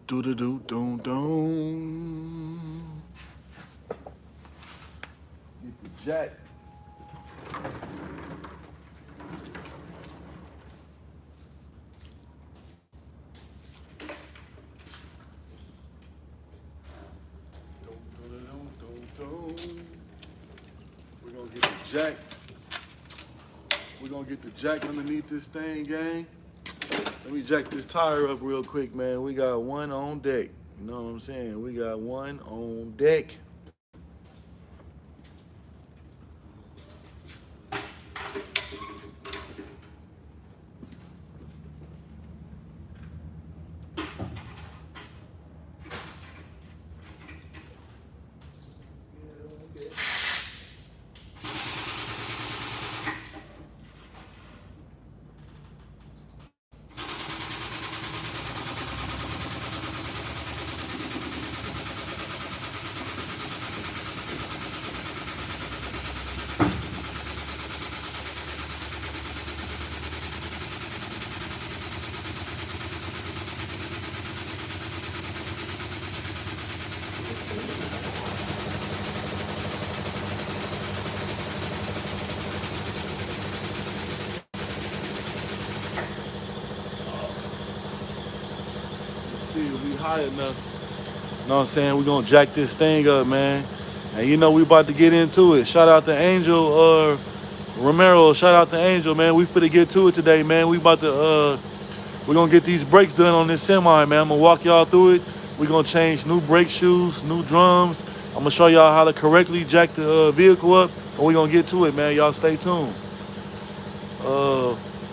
do do do do do. Get the jack. We're gonna get the jack. We're gonna get the jack underneath this thing, gang. Let me jack this tire up real quick, man. We got one on deck. You know what I'm saying? We got one on deck. Let's see if we high enough. You know what I'm saying? We're gonna jack this thing up, man. And you know we about to get into it. Shout out to Angel Romero. Shout out to Angel, man. We finna get to it today, man. We're gonna get these brakes done on this semi, man. I'm gonna walk y'all through it. We're gonna change new brake shoes, new drums. I'm gonna show y'all how to correctly jack the vehicle up, and we're gonna get to it, man. Y'all stay tuned.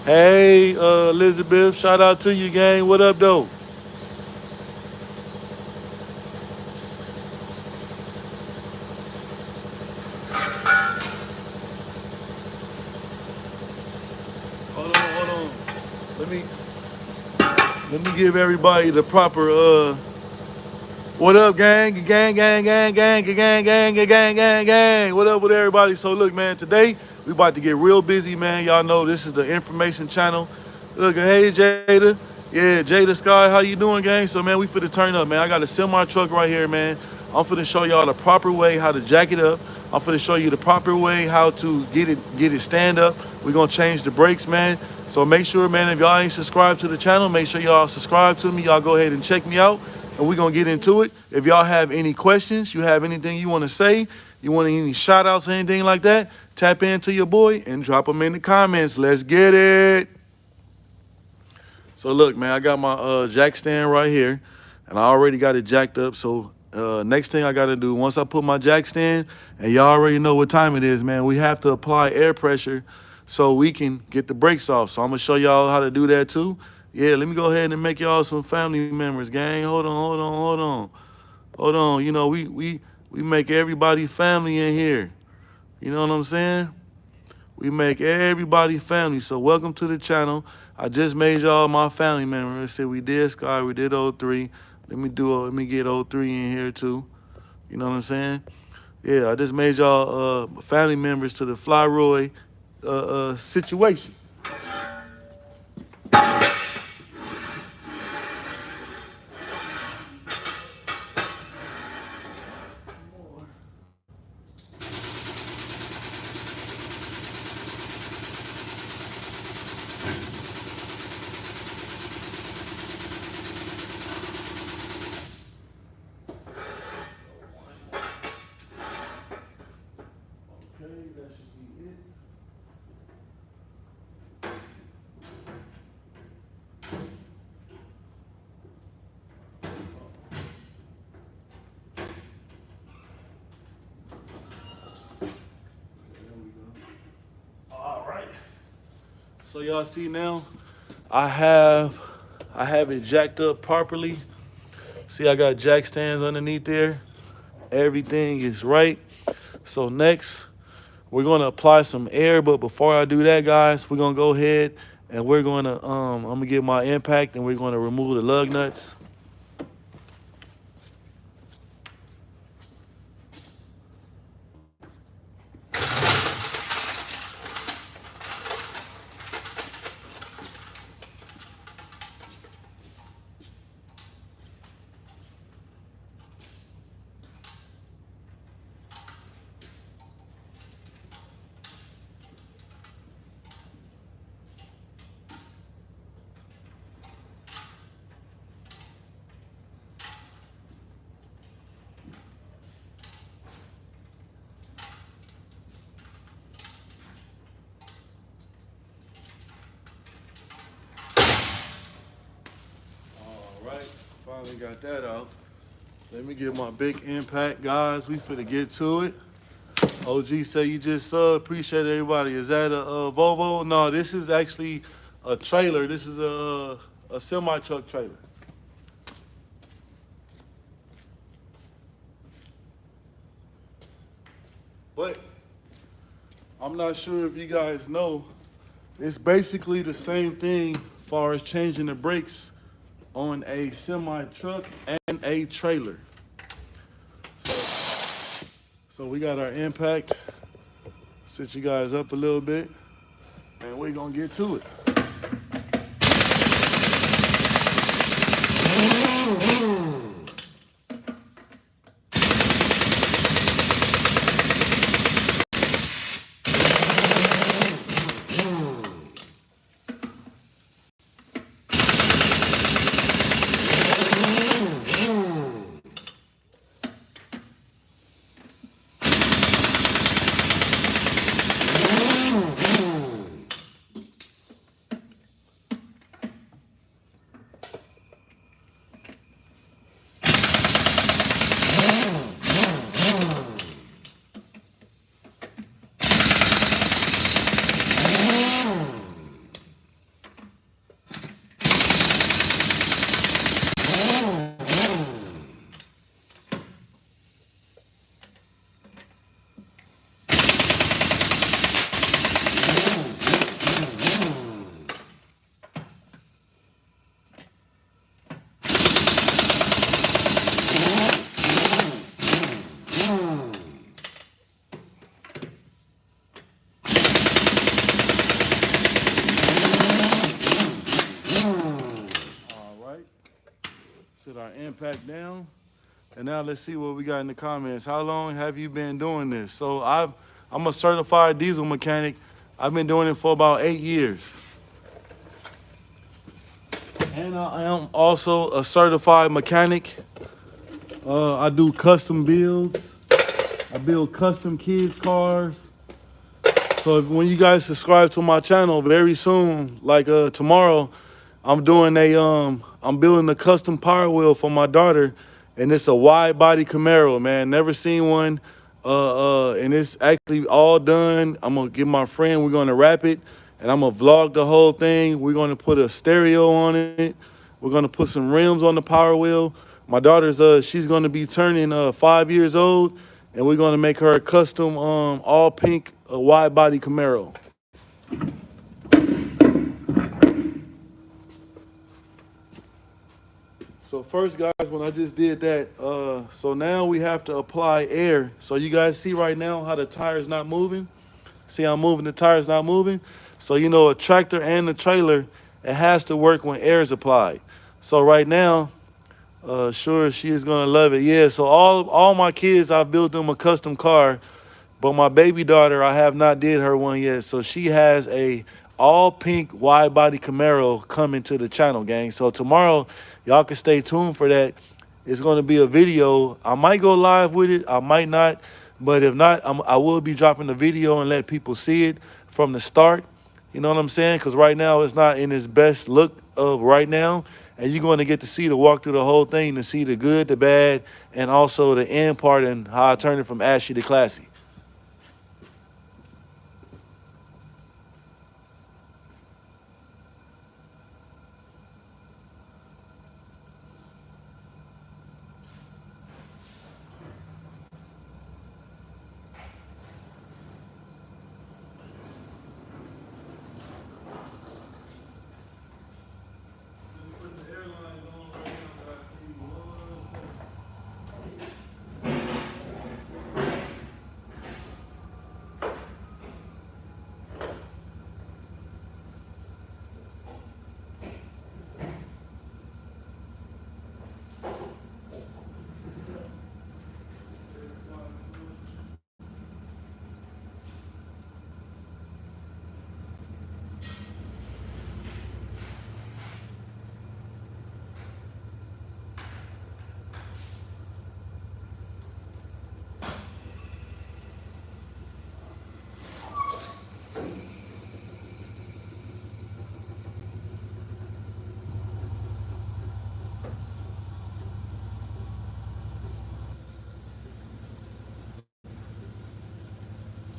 Hey, Elizabeth, shout out to you, gang. What up, though? Hold on. Let me give everybody the proper what up, gang? Gang. What up with everybody? So look, man, today we about to get real busy, man. Y'all know this is the information channel. Look, hey, Jada. Yeah, Jada Sky, how you doing, gang? So, man, we finna turn up, man. I got a semi truck right here, man. I'm finna show y'all the proper way how to jack it up. I'm finna show you the proper way how to get it stand up. We're gonna change the brakes, man. So make sure, man, if y'all ain't subscribed to the channel, make sure y'all subscribe to me. Y'all go ahead and check me out, and we're gonna get into it. If y'all have any questions, you have anything you wanna say, you want any shout outs or anything like that, tap into your boy and drop them in the comments. Let's get it. So look, man, I got my jack stand right here, and I already got it jacked up. So next thing I got to do, once I put my jack stand, and y'all already know what time it is, man, we have to apply air pressure so we can get the brakes off. So I'm going to show y'all how to do that too. Yeah, let me go ahead and make y'all some family members, gang. Hold on. You know, we make everybody family in here. You know what I'm saying? We make everybody family. So welcome to the channel. I just made y'all my family members. I said we did Sky, we did 03. Let me get 03 in here too. You know what I'm saying? Yeah, I just made y'all family members to the Fly situation. So y'all see now, I have it jacked up properly. See, I got jack stands underneath there. Everything is right. So next, we're gonna apply some air. But before I do that, guys, we're gonna go ahead and we're gonna I'm gonna get my impact and we're gonna remove the lug nuts. Finally got that out. Let me get my big impact, guys. We finna get to it. OG say you just appreciate everybody. Is that a Volvo? No, this is actually a trailer. This is a semi truck trailer. But I'm not sure if you guys know, it's basically the same thing as far as changing the brakes on a semi truck and a trailer. So we got our impact. Sit you guys up a little bit, and we're gonna get to it. Sit our impact down. And now let's see what we got in the comments. How long have you been doing this? So I'm a certified diesel mechanic. I've been doing it for about 8 years. And I am also a certified mechanic. I do custom builds. I build custom kids' cars. So when you guys subscribe to my channel very soon, like tomorrow, I'm building a custom power wheel for my daughter, and it's a wide body Camaro, man. Never seen one. And it's actually all done. I'm gonna get my friend, we're gonna wrap it, and I'm gonna vlog the whole thing. We're gonna put a stereo on it. We're gonna put some rims on the power wheel. My daughter's she's gonna be turning 5 years old, and we're gonna make her a custom all pink wide body Camaro. So first, guys, when I just did that, so now we have to apply air. So you guys see right now how the tire's not moving? See how I'm moving, the tire's not moving? So, you know, a tractor and a trailer, it has to work when air is applied. So right now, sure, she is gonna love it. Yeah, so all my kids, I've built them a custom car, but my baby daughter, I have not did her one yet. So she has a all pink wide body Camaro coming to the channel, gang. So tomorrow, y'all can stay tuned for that. It's gonna be a video. I might go live with it, I might not. But if not, I will be dropping the video and let people see it from the start. You know what I'm saying? Because right now, it's not in its best look of right now. And you're going to get to see the walk through the whole thing to see the good, the bad, and also the end part and how I turned it from ashy to classy.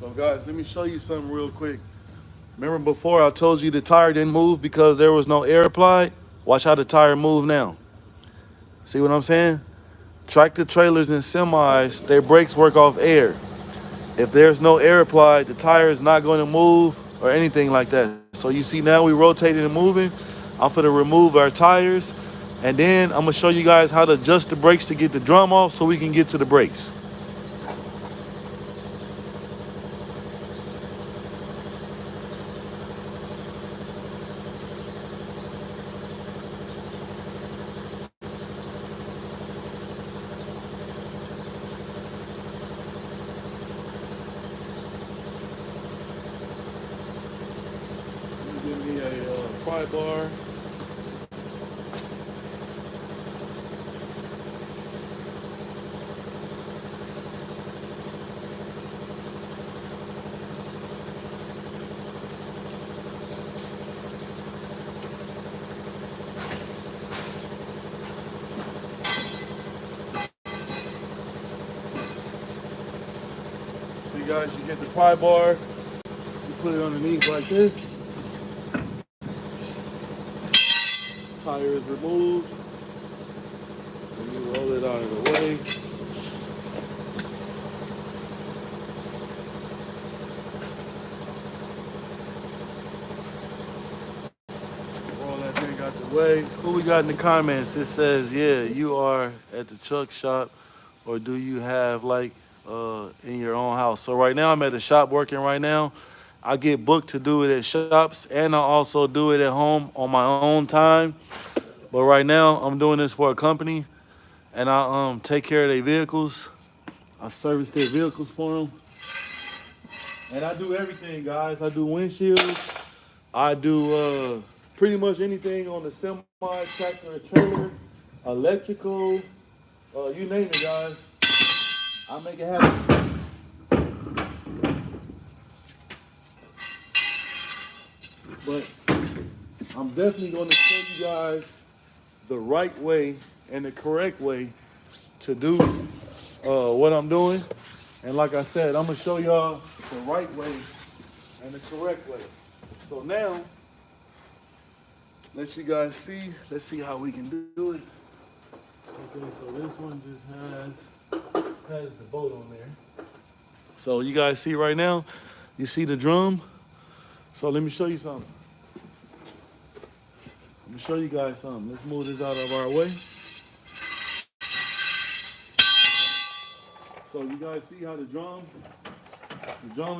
So guys, let me show you something real quick. Remember before I told you the tire didn't move because there was no air applied? Watch how the tire move now. See what I'm saying? Tractor trailers and semis, their brakes work off air. If there's no air applied, the tire is not going to move or anything like that. So you see now we rotating and moving. I'm going to remove our tires, and then I'm going to show you guys how to adjust the brakes to get the drum off so we can get to the brakes. Give me a pry bar. See guys, you get the pry bar, you put it underneath like this. Tire is removed, and you roll it out of the way. Roll that thing out the way. Who we got in the comments? It says, yeah, you are at the truck shop, or do you have like in your own house? So right now I'm at the shop working right now. I get booked to do it at shops, and I also do it at home on my own time. But right now I'm doing this for a company, and I take care of their vehicles. I service their vehicles for them. And I do everything, guys. I do windshields. I do pretty much anything on the semi, tractor, or trailer, electrical, you name it, guys. I make it happen. But I'm definitely going to show you guys the right way and the correct way to do what I'm doing. And like I said, I'm going to show y'all the right way and the correct way. So now, let you guys see. Let's see how we can do it. Okay, so this one just has the bolt on there. So you guys see right now, you see the drum? So let me show you something. Let me show you guys something. Let's move this out of our way. So you guys see how the drum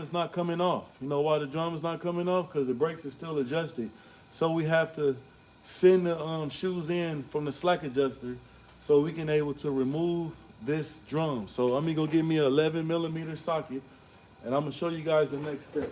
is not coming off. You know why the drum is not coming off? Because the brakes are still adjusted. So we have to send the shoes in from the slack adjuster so we can able to remove this drum. So I'm gonna go get me an 11mm socket, and I'm gonna show you guys the next step.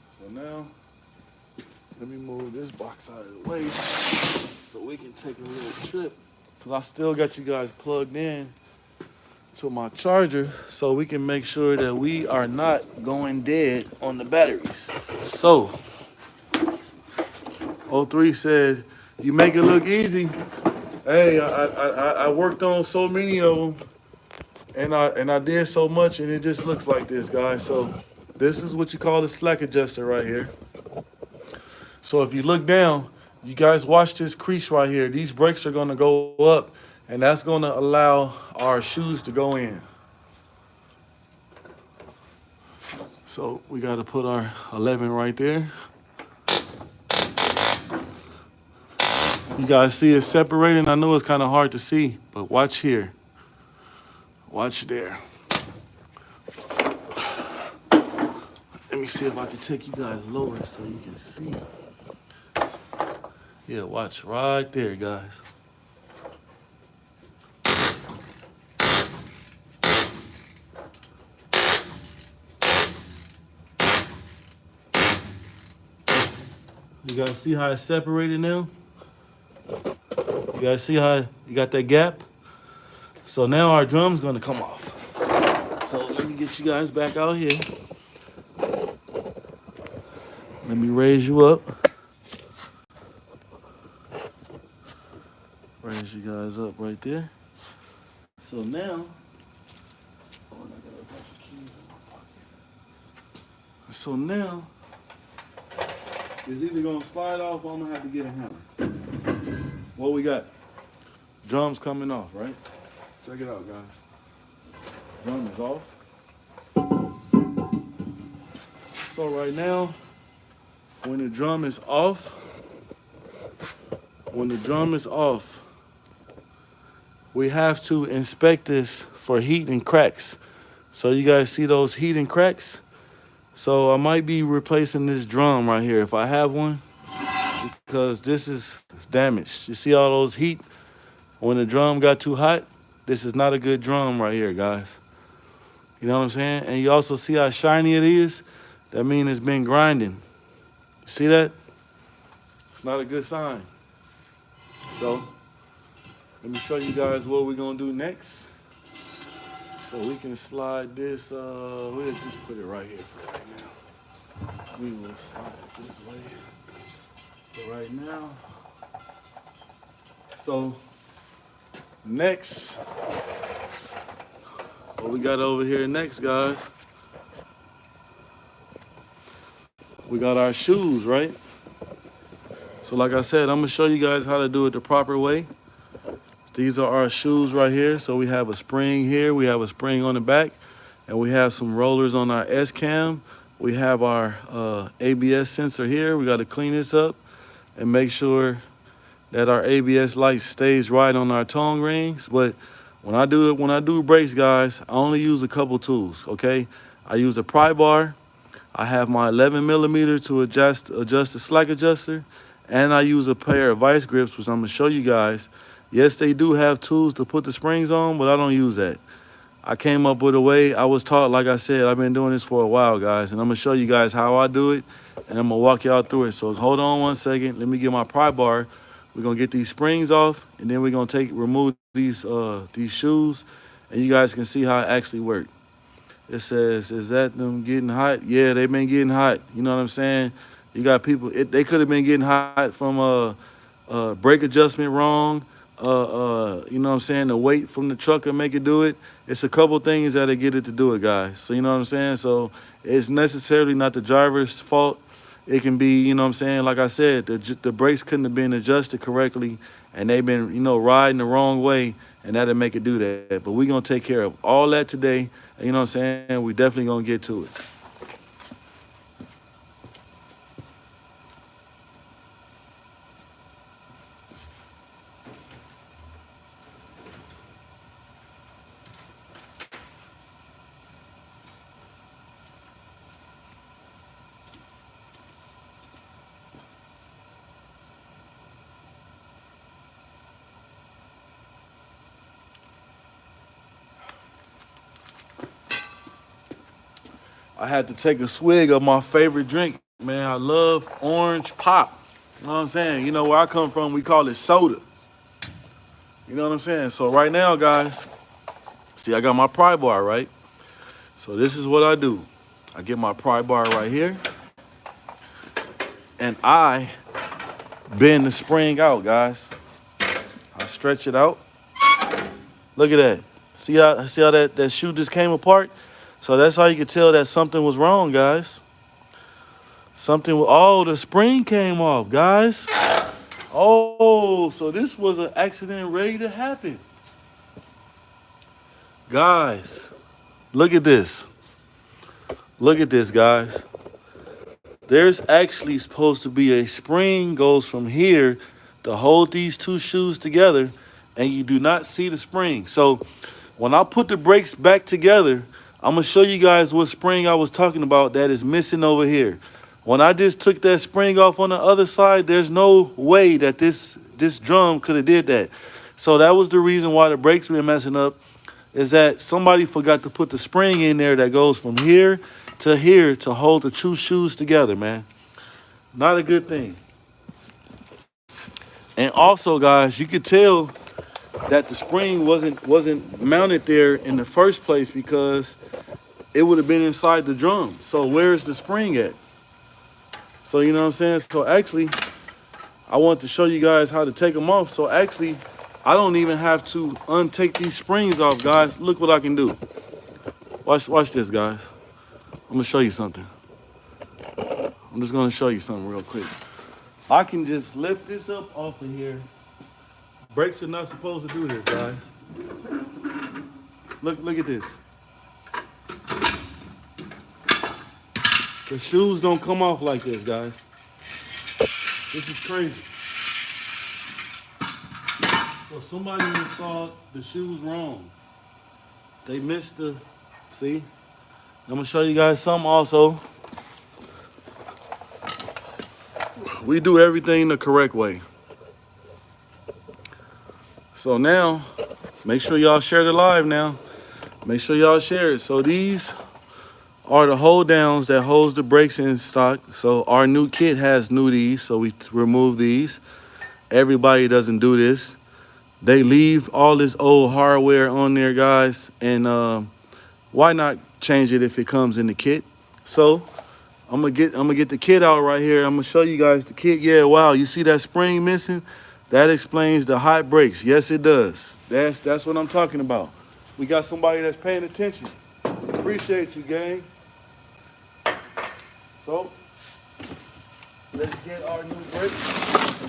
So now, let me move this box out of the way so we can take a little trip. Because I still got you guys plugged in to my charger so we can make sure that we are not going dead on the batteries. So, O3 said, you make it look easy. Hey, I worked on so many of them, and I did so much, and it just looks like this, guys. So this is what you call the slack adjuster right here. So if you look down, you guys watch this crease right here. These brakes are gonna go up, and that's gonna allow our shoes to go in. So we gotta put our 11 right there. You guys see it separating? I know it's kind of hard to see, but watch here. Watch there. Let me see if I can take you guys lower so you can see. Yeah, watch right there, guys. You guys see how it's separated now? You guys see how you got that gap? So now our drum's gonna come off. So let me get you guys back out here. Let me raise you up. Raise you guys up right there. So now, oh, I got a bunch of keys in my pocket. So now, it's either gonna slide off or I'm gonna have to get a hammer. What we got? Drums coming off, right? Check it out, guys. Drum is off. So right now, when the drum is off, we have to inspect this for heat and cracks. So you guys see those heat and cracks? So I might be replacing this drum right here if I have one, because this is damaged. You see all those heat? When the drum got too hot, this is not a good drum right here, guys. You know what I'm saying? And you also see how shiny it is? That means it's been grinding. You see that? It's not a good sign. So let me show you guys what we're gonna do next. So we can slide this, we'll just put it right here for right now. We will slide it this way for right now. So next, what we got over here next, guys, we got our shoes, right? So like I said, I'm gonna show you guys how to do it the proper way. These are our shoes right here. So we have a spring here, we have a spring on the back, and we have some rollers on our S-cam. We have our ABS sensor here. We got to clean this up and make sure that our ABS light stays right on our tongue rings. But when I do brakes, guys, I only use a couple tools, okay? I use a pry bar. I have my 11 millimeter to adjust the slack adjuster, and I use a pair of vice grips, which I'm gonna show you guys. Yes, they do have tools to put the springs on, but I don't use that. I came up with a way. I was taught, like I said, I've been doing this for a while, guys, and I'm gonna show you guys how I do it, and I'm gonna walk y'all through it. So hold on one second. Let me get my pry bar. We're gonna get these springs off, and then we're gonna remove these shoes, and you guys can see how it actually works. It says, is that them getting hot? Yeah, they've been getting hot. You know what I'm saying? You got people, they could have been getting hot from brake adjustment wrong. You know what I'm saying? The weight from the truck can make it do it. It's a couple things that'll get it to do it, guys. So you know what I'm saying? So it's necessarily not the driver's fault. It can be, you know what I'm saying? Like I said, the brakes couldn't have been adjusted correctly, and they've been, you know, riding the wrong way, and that'll make it do that. But we're gonna take care of all that today. You know what I'm saying? We definitely gonna get to it. I had to take a swig of my favorite drink, man. I love orange pop. You know what I'm saying? You know where I come from, we call it soda. You know what I'm saying? So right now, guys, see, I got my pry bar, right? So this is what I do. I get my pry bar right here, and I bend the spring out, guys. I stretch it out. Look at that. See how that shoe just came apart? So that's how you could tell that something was wrong, guys. Oh, the spring came off, guys. Oh, so this was an accident ready to happen. Guys, look at this. Look at this, guys. There's actually supposed to be a spring goes from here to hold these two shoes together, and you do not see the spring. So when I put the brakes back together, I'm gonna show you guys what spring I was talking about that is missing over here. When I just took that spring off on the other side, there's no way that this drum could have did that. So that was the reason why the brakes were messing up, is that somebody forgot to put the spring in there that goes from here to hold the two shoes together, man. Not a good thing. And also, guys, you could tell that the spring wasn't mounted there in the first place because it would have been inside the drum. So where's the spring at? So you know what I'm saying? So actually, I want to show you guys how to take them off. So actually, I don't even have to untake these springs off, guys. Look what I can do. Watch this, guys. I'm gonna show you something. I'm just gonna show you something real quick. I can just lift this up off of here. Brakes are not supposed to do this, guys. Look at this. The shoes don't come off like this, guys. This is crazy. So somebody installed the shoes wrong. They missed the, see? I'm gonna show you guys something also. We do everything the correct way. So now, make sure y'all share the live now. Make sure y'all share it. So these are the hold downs that holds the brakes in stock. So our new kit has these, so we remove these. Everybody doesn't do this. They leave all this old hardware on there, guys, and why not change it if it comes in the kit? So I'm gonna get the kit out right here. I'm gonna show you guys the kit. Yeah, wow, you see that spring missing? That explains the hot brakes. Yes, it does. That's what I'm talking about. We got somebody that's paying attention. Appreciate you, gang. So let's get our new brakes.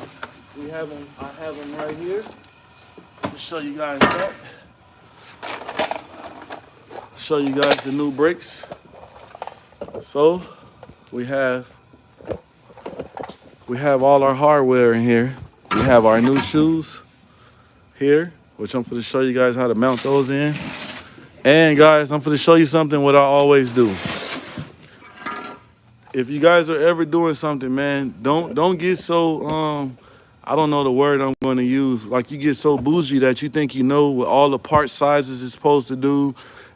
I have them right here. I'll show you guys that. Show you guys the new brakes. So we have all our hardware in here. We have our new shoes here, which I'm going to show you guys how to mount those in. And guys, I'm going to show you something what I always do. If you guys are ever doing something, man, don't get so I don't know the word I'm going to use. Like you get so bougie that you think you know what all the part sizes is supposed to do,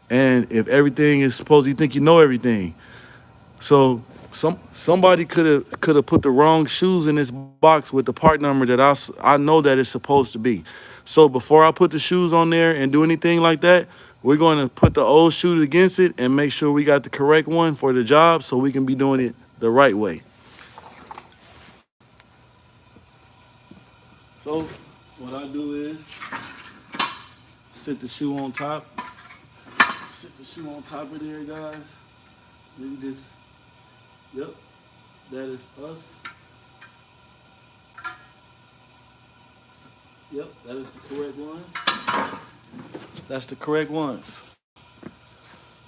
and if everything is supposed, you think you know everything. So somebody could have put the wrong shoes in this box with the part number that I know that it's supposed to be. So before I put the shoes on there and do anything like that, we're going to put the old shoe against it and make sure we got the correct one for the job so we can be doing it the right way. So what I do is sit the shoe on top. Sit the shoe on top of there, guys. Then just, yep, that is us. Yep, that is the correct ones. That's the correct ones.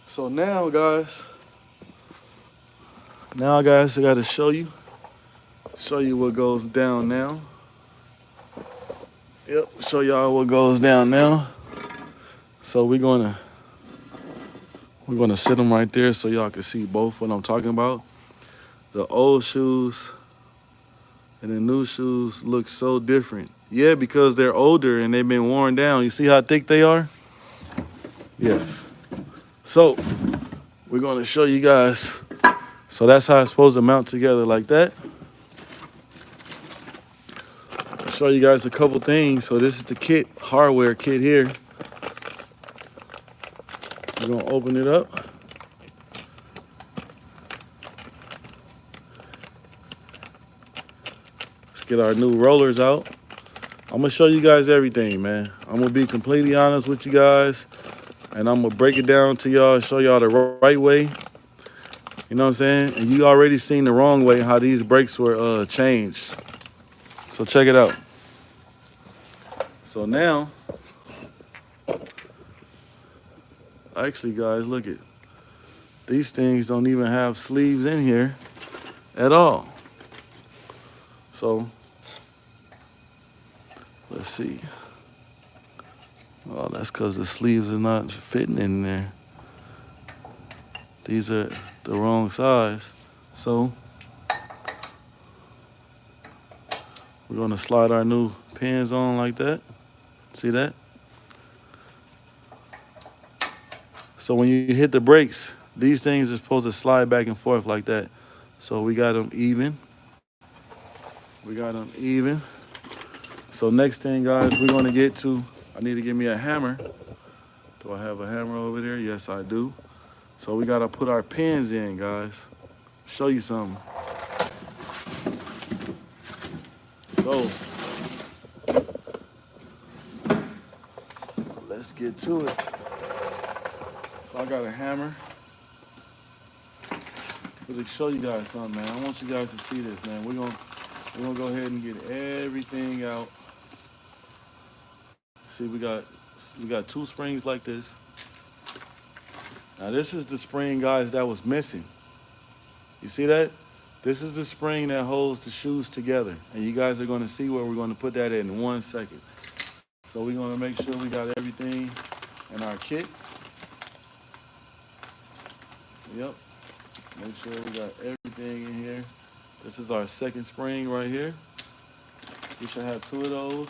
So now, guys, I got to show you what goes down now. Yep, show y'all what goes down now. So we're gonna sit them right there so y'all can see both what I'm talking about. The old shoes and the new shoes look so different. Yeah, because they're older and they've been worn down. You see how thick they are? Yes. So we're gonna show you guys. So that's how it's supposed to mount together like that. Show you guys a couple things. So this is the kit, hardware kit here. We're gonna open it up. Let's get our new rollers out. I'm gonna show you guys everything, man. I'm gonna be completely honest with you guys, and I'm gonna break it down to y'all, show y'all the right way. You know what I'm saying? And you already seen the wrong way, how these brakes were changed. So check it out. So now, actually guys, look at, these things don't even have sleeves in here at all. So, let's see. Oh, that's because the sleeves are not fitting in there. These are the wrong size. So, we're gonna slide our new pins on like that. See that? So when you hit the brakes, these things are supposed to slide back and forth like that. So we got them even. We got them even. So next thing, guys, we're gonna get to, I need to give me a hammer. Do I have a hammer over there? Yes, I do. So we gotta put our pins in, guys. Show you something. So let's get to it. So I got a hammer. To show you guys something, man. I want you guys to see this, man. We're gonna go ahead and get everything out. See, we got two springs like this. Now this is the spring, guys, that was missing. You see that? This is the spring that holds the shoes together. And you guys are gonna see where we're gonna put that in 1 second. So we're gonna make sure we got everything in our kit. Yep. Make sure we got everything in here. This is our second spring right here. We should have 2 of those.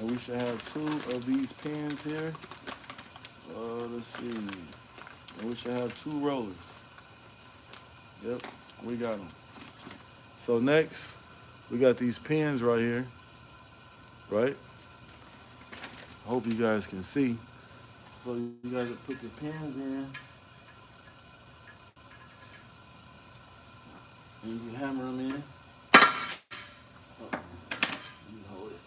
And we should have 2 of these pins here. Let's see. And we should have 2 rollers. Yep, we got them. So next, we got these pins right here, right? I hope you guys can see. So you guys put the pins in. And you hammer them in. You hold it.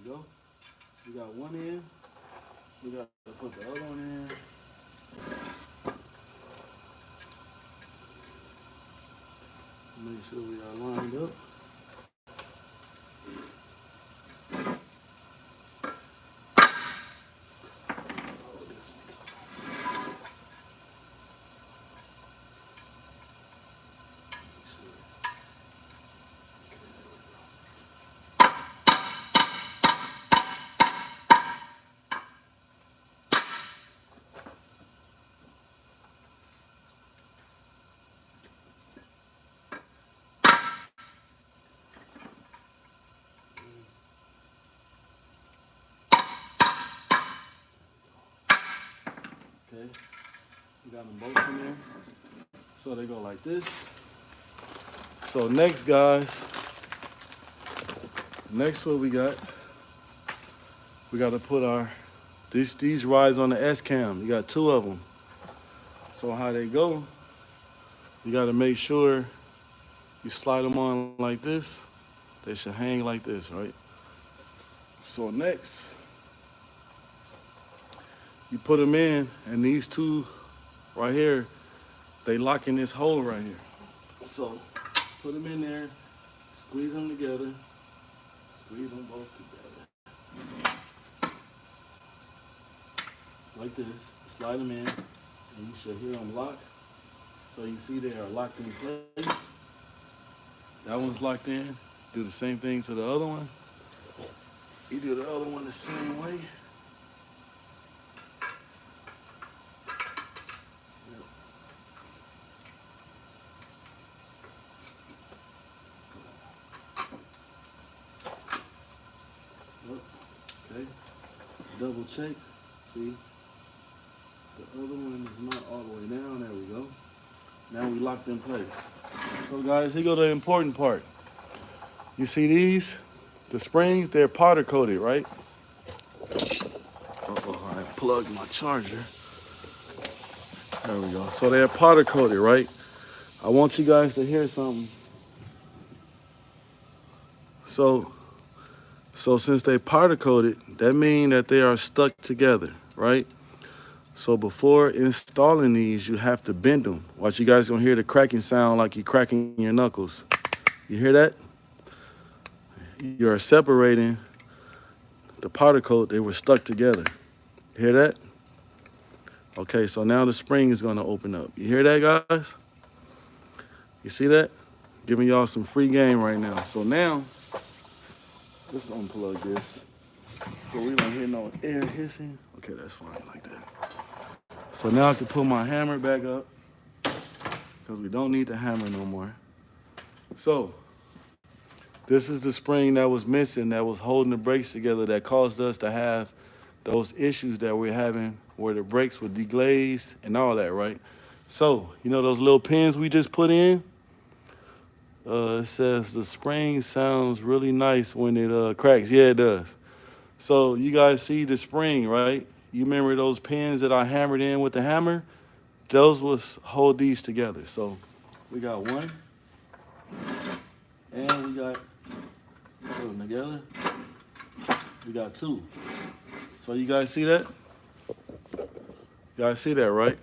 Go. We got one in. We got to put the other one in. Make sure we are lined up. Okay, we got them both in there. So they go like this. So next, guys, next what we got to put our, these rides on the S-cam. You got 2 of them. So how they go, you got to make sure you slide them on like this. They should hang like this, right? So next, you put them in, and these 2 right here, they lock in this hole right here. So put them in there, squeeze them together, squeeze them both together. Like this, slide them in, and you should hear them lock. So you see they are locked in place. That one's locked in. Do the same thing to the other one. You do the other one the same way. Okay, double check, see, the other one is not all the way down, there we go. Now we locked in place. So guys, here go the important part. You see these, the springs, they're powder coated, right? Uh-oh, I plugged my charger. There we go, so they're powder coated, right? I want you guys to hear something. So since they powder coated, that means that they are stuck together, right? So before installing these, you have to bend them. Watch, you guys gonna hear the cracking sound like you're cracking your knuckles. You hear that? you are separating the powder coat. They were stuck together. Hear that? Okay, so now the spring is gonna open up. You hear that, guys? You see that? Giving y'all some free game right now. So now, let's unplug this. So we don't hear no air hissing. Okay, that's fine like that. So now I can put my hammer back up because we don't need the hammer no more. So this is the spring that was missing, that was holding the brakes together, that caused us to have those issues that we're having where the brakes were deglazed and all that, right? So, you know those little pins we just put in? It says the spring sounds really nice when it cracks. Yeah, it does. So you guys see the spring, right? You remember those pins that I hammered in with the hammer? Those was hold these together. So we got one, and we got, put them together. We got two. So you guys see that? You guys see that, right?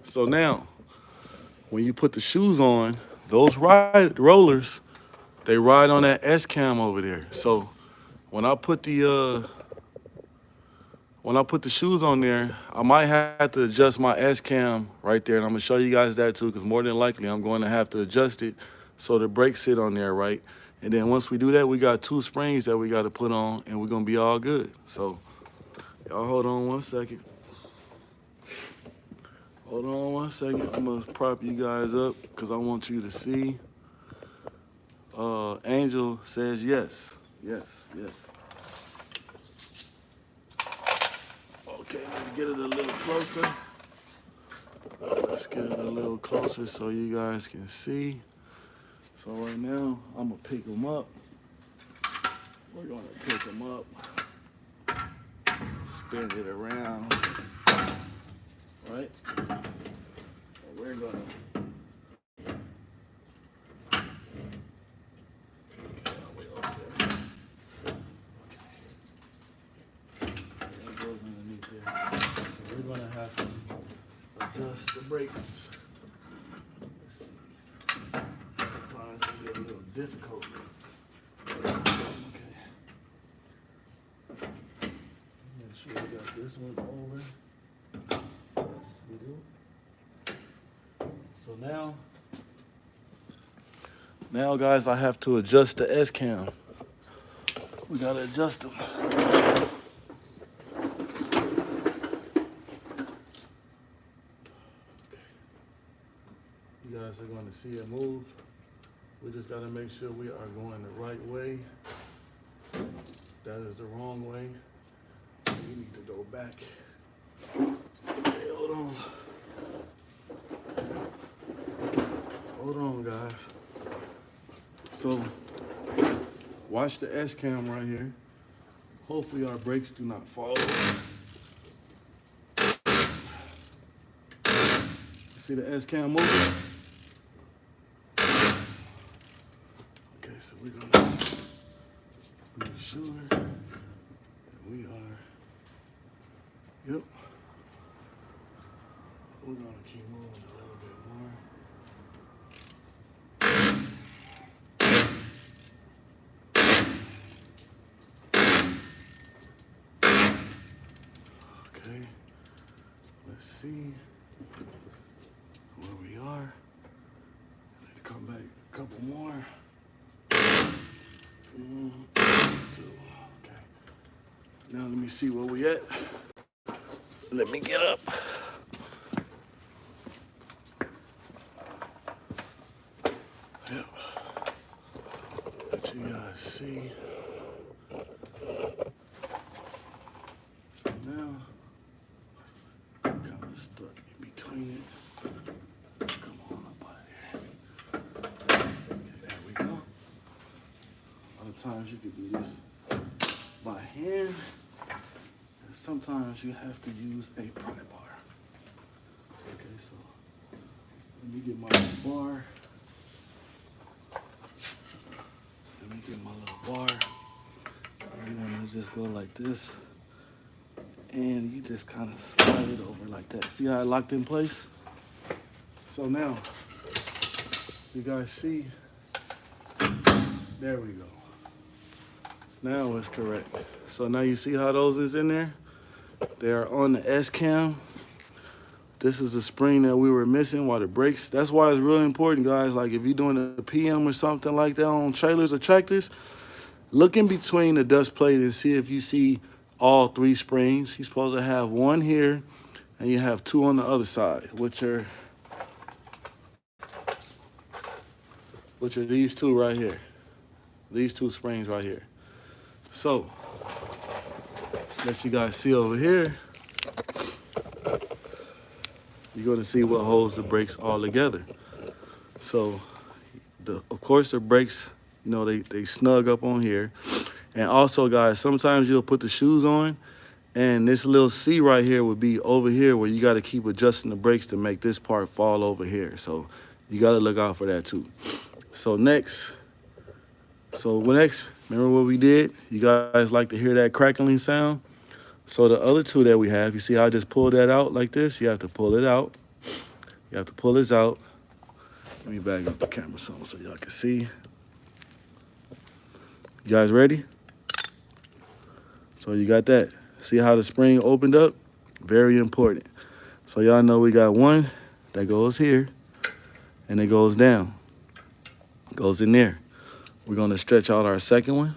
So now, when you put the shoes on, those rollers, they ride on that S-cam over there. So when I put the shoes on there, I might have to adjust my S-cam right there, and I'm gonna show you guys that too, because more than likely I'm going to have to adjust it so the brakes sit on there, right? And then once we do that, we got two springs that we got to put on, and we're gonna be all good. So y'all hold on one second. Hold on one second. I'm gonna prop you guys up because I want you to see. Angel says yes, yes, yes. Okay, let's get it a little closer. Let's get it a little closer so you guys can see. So right now, I'm gonna pick them up. We're gonna pick them up, spin it around, right? And we're gonna, way up there. Okay. So that goes underneath there. So we're gonna have to adjust the brakes. Let's see. Sometimes it can be a little difficult. Okay. Make sure we got this one over. Yes, we do. So now guys, I have to adjust the S-cam. We gotta adjust them. You guys are going to see it move. We just got to make sure we are going the right way. That is the wrong way. We need to go back. Okay, hold on. Hold on, guys. So, watch the S-cam right here. Hopefully our brakes do not fall over. You see the S-cam moving? Okay, so we're gonna make sure that we are, yep. We're gonna keep moving a little bit more. Okay, let's see where we are. I need to come back a couple more. Two. Okay. Now let me see where we at. Let me get up. Yep. Let you guys see. So now, kind of stuck in between it. Come on up out of there. Okay, there we go. A lot of times you can do this by hand, and sometimes you have to use a pry bar. Okay, so let me get my little bar. Let me get my little bar. And then you just go like this, and you just kind of slide it over like that. See how it locked in place? So now, you guys see, there we go. Now it's correct. So now you see how those is in there? They are on the S-cam. This is the spring that we were missing while the brakes. That's why it's really important, guys. Like if you're doing a PM or something like that on trailers or tractors, look in between the dust plate and see if you see all 3 springs. You're supposed to have 1 here and you have 2 on the other side, which are these 2 right here. These 2 springs right here. So, let you guys see over here. You're gonna see what holds the brakes all together. So, of course the brakes, you know, they snug up on here. And also, guys, sometimes you'll put the shoes on and this little C right here would be over here where you gotta keep adjusting the brakes to make this part fall over here. So, you gotta look out for that too. So next, remember what we did? You guys like to hear that crackling sound? So the other 2 that we have, you see how I just pulled that out like this? You have to pull it out. You have to pull this out. Let me back up the camera so y'all can see. You guys ready? So you got that. See how the spring opened up? Very important. So y'all know we got 1 that goes here and it goes down. Goes in there. We're gonna stretch out our second one.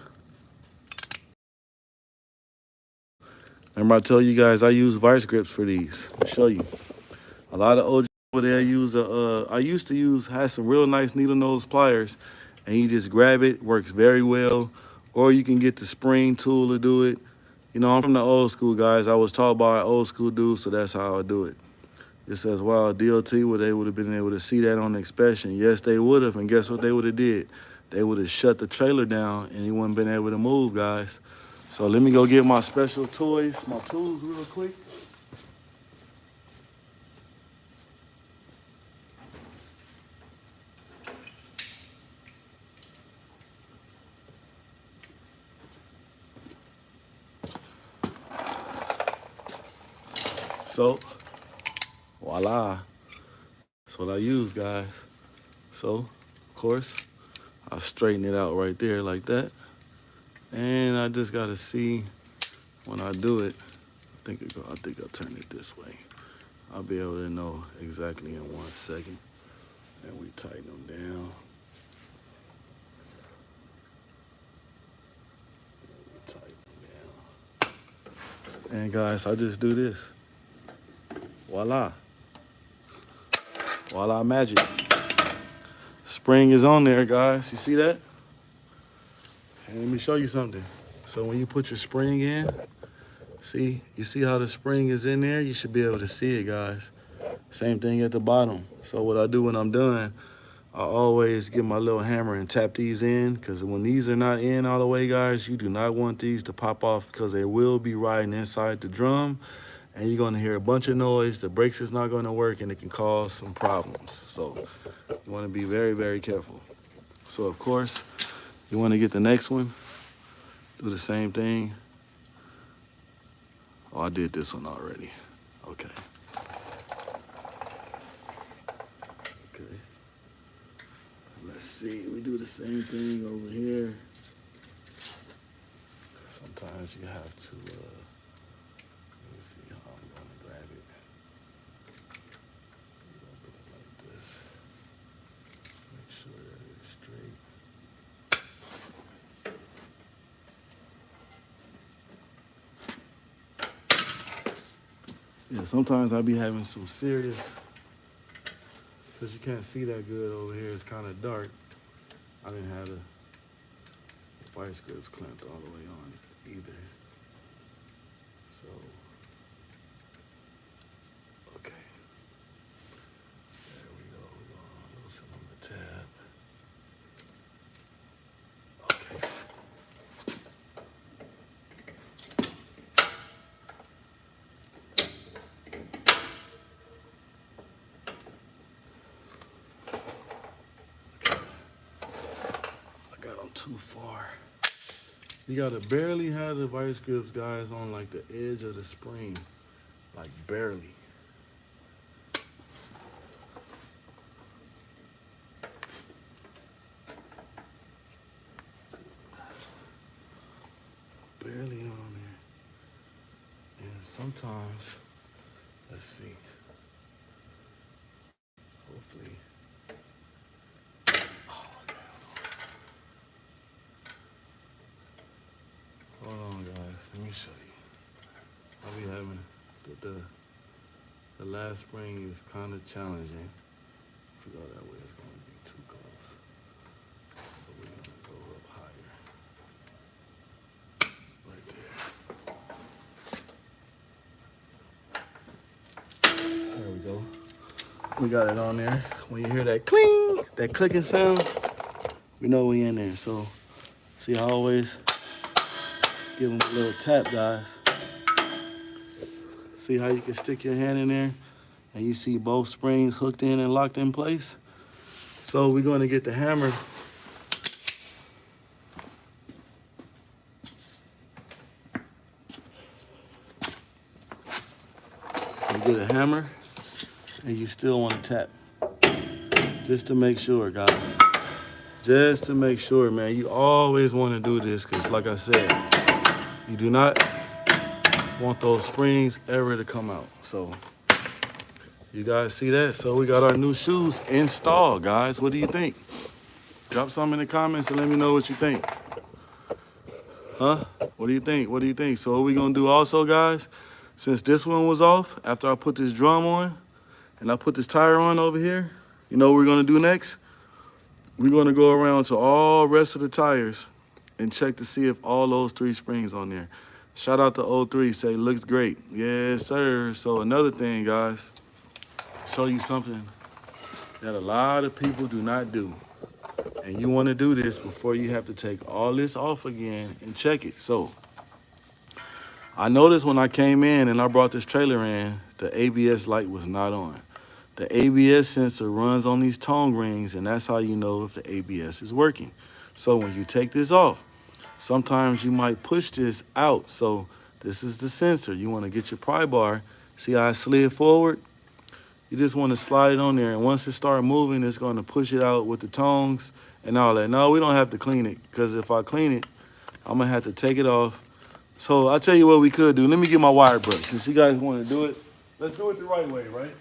Remember I told you guys I use vice grips for these. I'll show you. A lot of OG over there use I used to had some real nice needle nose pliers and you just grab it, works very well. Or you can get the spring tool to do it. You know, I'm from the old school, guys. I was taught by an old school dude, so that's how I do it. It says, wow, DOT, they would have been able to see that on the inspection. Yes, they would have, and guess what they would have did? They would have shut the trailer down and he wouldn't been able to move, guys. So let me go get my special toys, my tools real quick. So, voila. That's what I use, guys. So, of course, I'll straighten it out right there like that. And I just gotta see when I do it, I think I'll turn it this way. I'll be able to know exactly in 1 second. And we tighten them down. And guys, I just do this. Voila. Voila magic. Spring is on there, guys. You see that? And let me show you something. So when you put your spring in, you see how the spring is in there? You should be able to see it, guys. Same thing at the bottom. So what I do when I'm done, I always get my little hammer and tap these in, because when these are not in all the way, guys, you do not want these to pop off because they will be riding inside the drum and you're gonna hear a bunch of noise. The brakes is not gonna work and it can cause some problems. So you wanna be very, very careful. So of course, you wanna get the next one, do the same thing. Oh, I did this one already. Okay. Okay. Let's see, we do the same thing over here. Sometimes you have to, let me see how I'm gonna grab it. I'm gonna put it like this. Make sure that it's straight. Yeah, sometimes I be having some serious, because you can't see that good over here, it's kind of dark. I didn't have the vice grips clamped all the way on either. So, okay. There we go. We're gonna loosen on the tab. Okay. I got them too far. You gotta barely have the vice grips, guys, on like the edge of the spring. Like barely. sometimes, let's see, hopefully, oh, okay. Hold on, guys, let me show you. I'll be having the last spring is kind of challenging. If we go that way, it's going to be too close. But we're going to go up higher. Right there. There we go. We got it on there. When you hear that cling, that clicking sound, we know we in there. So, see, I always give them a little tap, guys. See how you can stick your hand in there and you see both springs hooked in and locked in place? So we're going to get the hammer. You get a hammer and you still want to tap. Just to make sure, guys. Just to make sure, man. You always want to do this because, like I said, you do not want those springs ever to come out. So you guys see that? So we got our new shoes installed, guys. What do you think? Drop some in the comments and let me know what you think. Huh? What do you think? What do you think? So what we gonna do also, guys, since this one was off, after I put this drum on and I put this tire on over here, you know what we're gonna do next? We're gonna go around to all rest of the tires and check to see if all those 3 springs on there. Shout out to 03, say looks great. Yes, sir. So another thing, guys, show you something that a lot of people do not do. And you want to do this before you have to take all this off again and check it. So I noticed when I came in and I brought this trailer in, the ABS light was not on. The ABS sensor runs on these tongue rings, and that's how you know if the ABS is working. So when you take this off, sometimes you might push this out. So this is the sensor. You want to get your pry bar. See how I slid forward? You just want to slide it on there, and once it starts moving, it's going to push it out with the tongs and all that. No, we don't have to clean it, because if I clean it, I'm going to have to take it off. So I'll tell you what we could do. Let me get my wire brush. Since you guys want to do it, let's do it the right way, right?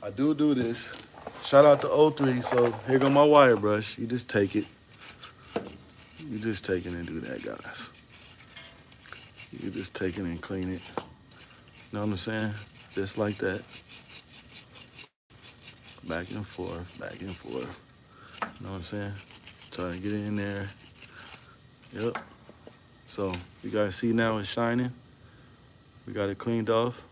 I do this. Shout out to 03. So here go my wire brush. You just take it. You just take it and do that, guys. You just take it and clean it. Know what I'm saying? Just like that. Back and forth, back and forth. Know what I'm saying? Try to get it in there. Yep. So you guys see now it's shining. We got it cleaned off.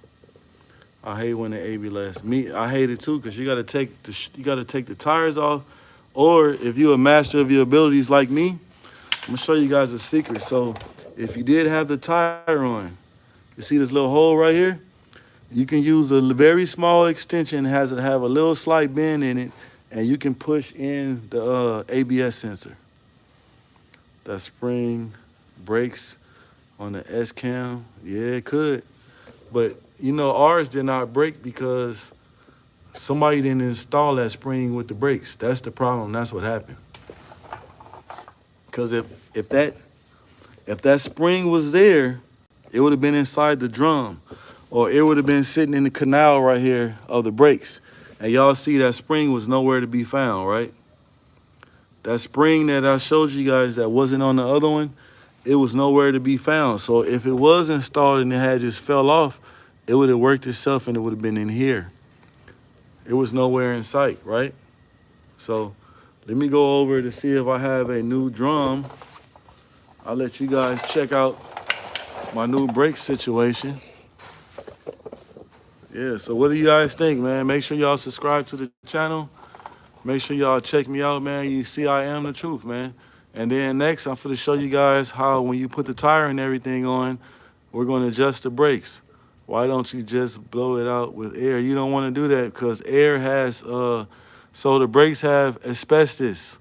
I hate when the ABS. I hate it too, because you gotta take the tires off. Or if you're a master of your abilities like me, I'm gonna show you guys a secret. So if you did have the tire on, you see this little hole right here? You can use a very small extension, have a little slight bend in it, and you can push in the ABS sensor. That spring brakes on the S-cam. Yeah, it could. But you know, ours did not break because somebody didn't install that spring with the brakes. That's the problem. That's what happened. Because if that spring was there, it would have been inside the drum, or it would have been sitting in the canal right here of the brakes. And y'all see that spring was nowhere to be found, right? That spring that I showed you guys that wasn't on the other one, it was nowhere to be found. So if it was installed and it had just fell off, it would have worked itself and it would have been in here. It was nowhere in sight, right? So let me go over to see if I have a new drum. I'll let you guys check out my new brake situation. Yeah, so what do you guys think, man? Make sure y'all subscribe to the channel. Make sure y'all check me out, man. You see I am the truth, man. And then next, I'm going to show you guys how when you put the tire and everything on, we're going to adjust the brakes. Why don't you just blow it out with air? You don't want to do that because air has, so the brakes have asbestos.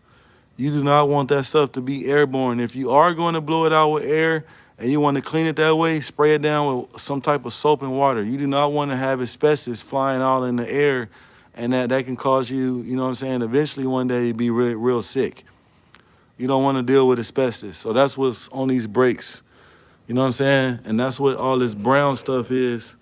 You do not want that stuff to be airborne. If you are going to blow it out with air and you want to clean it that way, spray it down with some type of soap and water. You do not want to have asbestos flying out in the air, and that can cause you, you know what I'm saying, eventually one day you'd be real sick. You don't want to deal with asbestos. So that's what's on these brakes. You know what I'm saying? And that's what all this brown stuff is,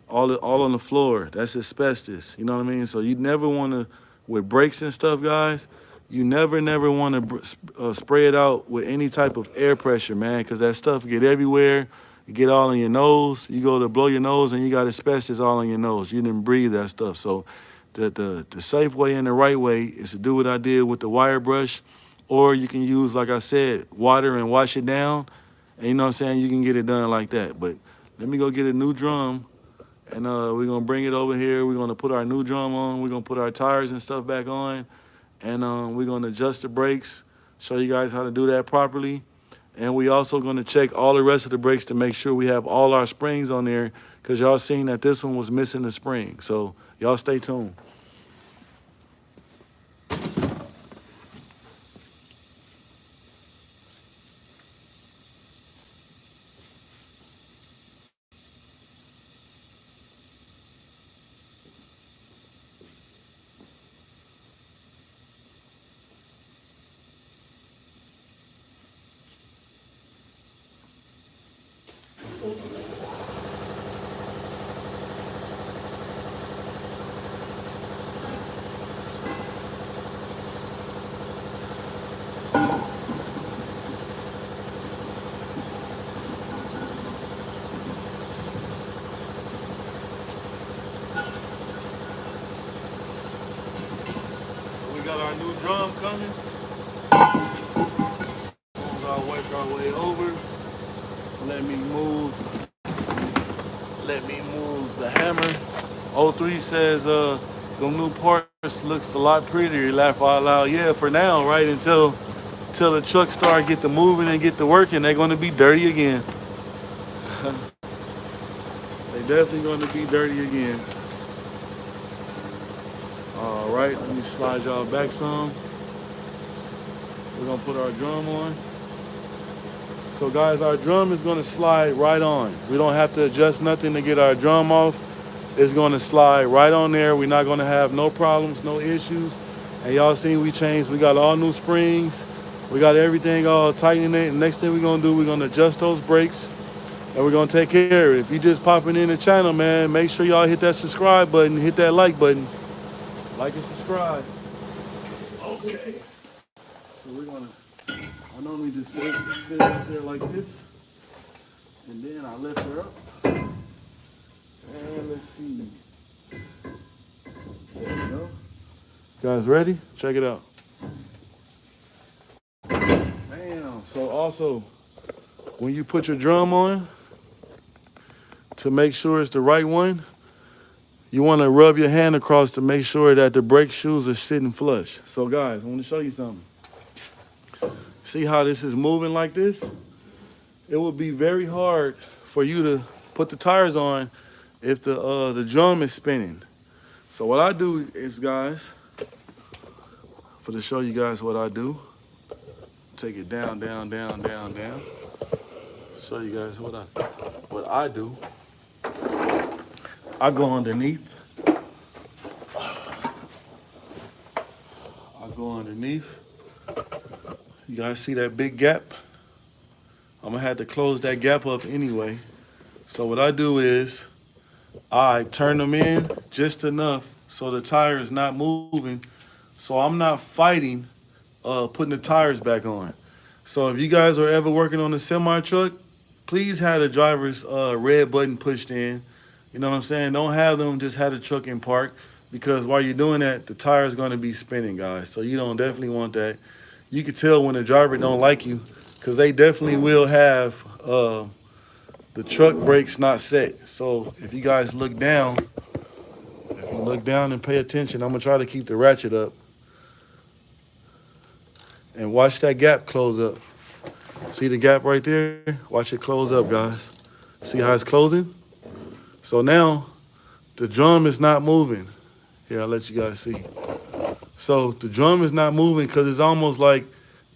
all on the floor. That's asbestos. You know what I mean? So you never want to, with brakes and stuff, guys, you never want to spray it out with any type of air pressure, man, because that stuff get everywhere. You get all in your nose. You go to blow your nose and you got asbestos all in your nose. You didn't breathe that stuff. So the safe way and the right way is to do what I did with the wire brush, or you can use, like I said, water and wash it down. And you know what I'm saying? You can get it done like that. But let me go get a new drum, and we're going to bring it over here. We're going to put our new drum on. We're going to put our tires and stuff back on. And we're going to adjust the brakes, show you guys how to do that properly. And we also going to check all the rest of the brakes to make sure we have all our springs on there, because y'all seen that this one was missing the spring. So y'all stay tuned. So we got our new drum coming. As soon as I work our way over, let me move the hammer. O3 says the new parts looks a lot prettier. Laugh out loud. Yeah, for now, right? Until the truck start get to moving and get to working, they're gonna be dirty again. They definitely gonna be dirty again. All right, let me slide y'all back some. We're gonna put our drum on. So guys, our drum is gonna slide right on. We don't have to adjust nothing to get our drum off. It's gonna slide right on there. We're not gonna have no problems, no issues. And y'all seen we changed, we got all new springs. We got everything all tightening it. And next thing we're gonna do, we're gonna adjust those brakes and we're gonna take care of it. If you just popping in the channel, man, make sure y'all hit that subscribe button, hit that like button. Like and subscribe. Okay. So we're gonna, I normally just sit right there like this. And then I lift her up. And let's see. There we go. Guys ready? Check it out. Bam. So also, when you put your drum on, to make sure it's the right one, you want to rub your hand across to make sure that the brake shoes are sitting flush. So guys, I want to show you something. See how this is moving like this? It would be very hard for you to put the tires on if the drum is spinning. So what I do is, guys, to show you guys what I do, take it down, down, down, down, down. Show you guys what I do. I go underneath. You guys see that big gap? I'm gonna have to close that gap up anyway. So what I do is I turn them in just enough so the tire is not moving. So I'm not fighting putting the tires back on. So if you guys are ever working on a semi truck, please have the driver's red button pushed in. You know what I'm saying? Don't have them just have the truck in park, because while you're doing that, the tire is going to be spinning, guys. So you don't definitely want that. You can tell when the driver don't like you, because they definitely will have the truck brakes not set. So if you guys look down, and pay attention, I'm gonna try to keep the ratchet up and watch that gap close up. See the gap right there? Watch it close up, guys. See how it's closing? So now the drum is not moving. Here, I'll let you guys see. So the drum is not moving because it's almost like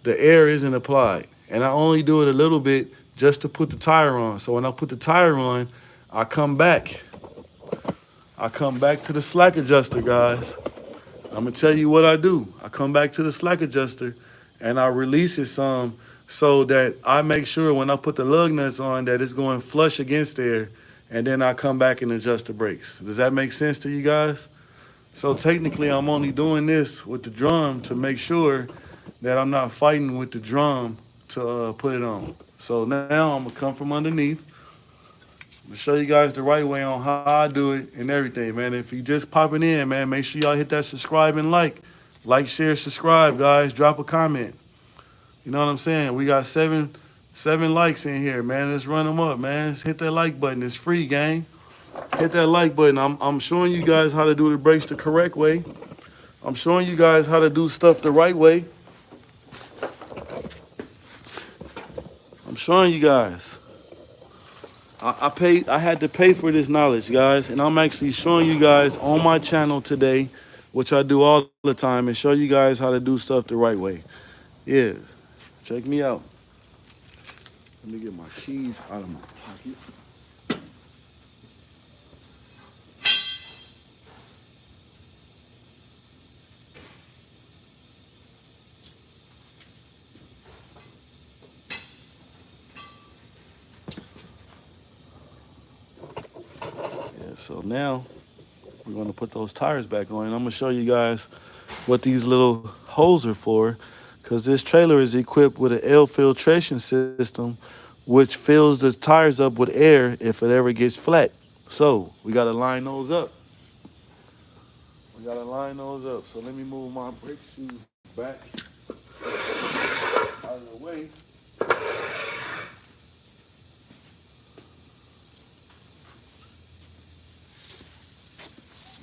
the air isn't applied. And I only do it a little bit just to put the tire on. So when I put the tire on, I come back. I come back to the slack adjuster, guys. I'm gonna tell you what I do. I come back to the slack adjuster and I release it some so that I make sure when I put the lug nuts on that it's going flush against there, and then I come back and adjust the brakes. Does that make sense to you guys? So technically I'm only doing this with the drum to make sure that I'm not fighting with the drum to put it on. So now I'm gonna come from underneath. I'm gonna show you guys the right way on how I do it and everything, man. If you just popping in, man, make sure y'all hit that subscribe and like. Like, share, subscribe, guys. Drop a comment. You know what I'm saying? We got seven likes in here, man. Let's run them up, man. Let's hit that like button. It's free, gang. Hit that like button. I'm showing you guys how to do the brakes the correct way. I'm showing you guys how to do stuff the right way. I'm showing you guys. I had to pay for this knowledge, guys, and I'm actually showing you guys on my channel today, which I do all the time, and show you guys how to do stuff the right way. Yeah, check me out. Let me get my keys out of my pocket. Yeah, so now we're going to put those tires back on, and I'm going to show you guys what these little holes are for, because this trailer is equipped with an air filtration system which fills the tires up with air if it ever gets flat. So we got to line those up. We got to line those up. So let me move my brake shoes back out of the way.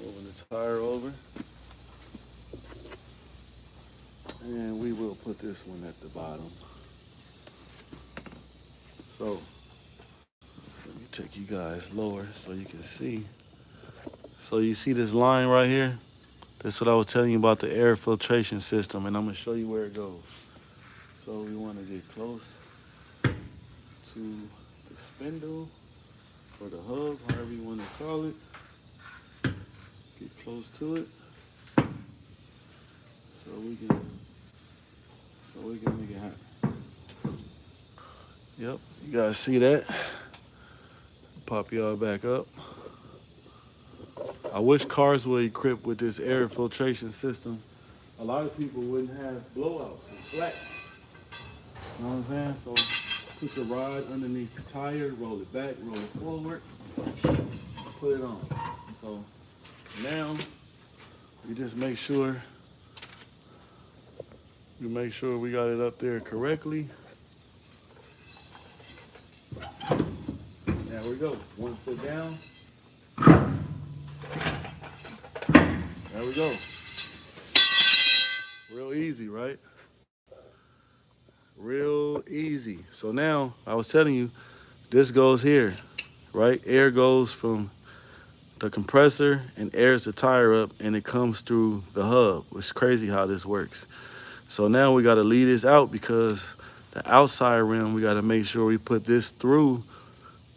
Moving the tire over. And we will put this one at the bottom. So let me take you guys lower so you can see. So you see this line right here? That's what I was telling you about the air filtration system, and I'm gonna show you where it goes. So we wanna get close to the spindle or the hub, however you wanna call it. Get close to it so we can make it happen. Yep, you guys see that? Pop y'all back up. I wish cars were equipped with this air filtration system. A lot of people wouldn't have blowouts and flats. You know what I'm saying? So put your rod underneath the tire, roll it back, roll it forward, put it on. So now we just make sure we got it up there correctly. There we go. 1 foot down. There we go. Real easy, right? Real easy. So now, I was telling you, this goes here, right? Air goes from the compressor and airs the tire up, and it comes through the hub. It's crazy how this works. So now we got to lead this out, because the outside rim, we got to make sure we put this through.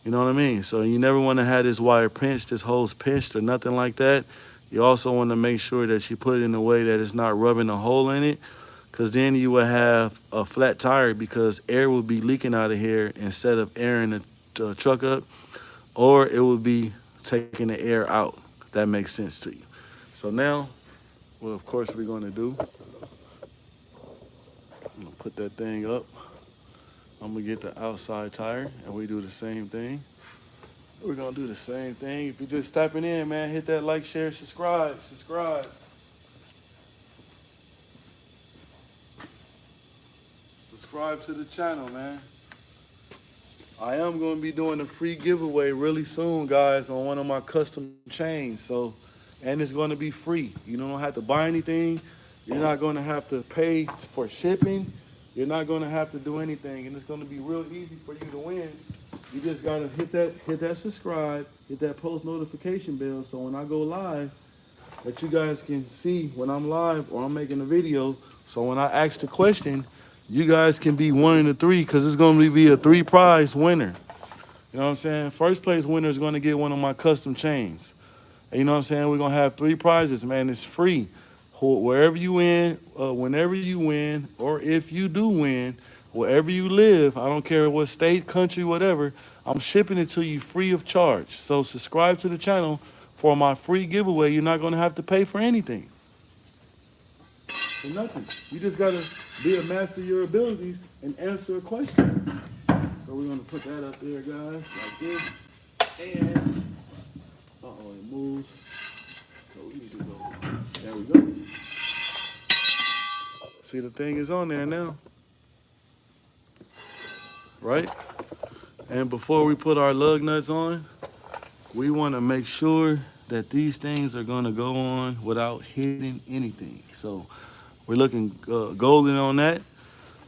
You know what I mean? So you never want to have this wire pinched, this hose pinched or nothing like that. You also want to make sure that you put it in a way that it's not rubbing a hole in it, because then you will have a flat tire, because air will be leaking out of here instead of airing the truck up, or it will be taking the air out, if that makes sense to you. So now, what of course we're going to do, I'm going to put that thing up. I'm going to get the outside tire, and we do the same thing. We're going to do the same thing. If you're just stepping in, man, hit that like, share, subscribe. Subscribe to the channel, man. I am going to be doing a free giveaway really soon, guys, on one of my custom chains. So, and it's going to be free. You don't have to buy anything. You're not going to have to pay for shipping. You're not going to have to do anything, and it's going to be real easy for you to win. You just got to hit that subscribe, hit that post notification bell, so when I go live, that you guys can see when I'm live or I'm making a video. So when I ask the question, you guys can be one of the three because it's going to be a three prize winner. You know what I'm saying? First place winner is going to get one of my custom chains. And you know what I'm saying? We're going to have three prizes, man. It's free. Wherever you win, whenever you win, or if you do win, wherever you live, I don't care what state, country, whatever, I'm shipping it to you free of charge. So subscribe to the channel for my free giveaway. You're not going to have to pay for anything. For nothing. You just got to be a master of your abilities and answer a question. So we're going to put that up there, guys, like this. And, it moves. So we need to go. There we go. See, the thing is on there now. Right? And before we put our lug nuts on, we want to make sure that these things are going to go on without hitting anything. So we're looking golden on that.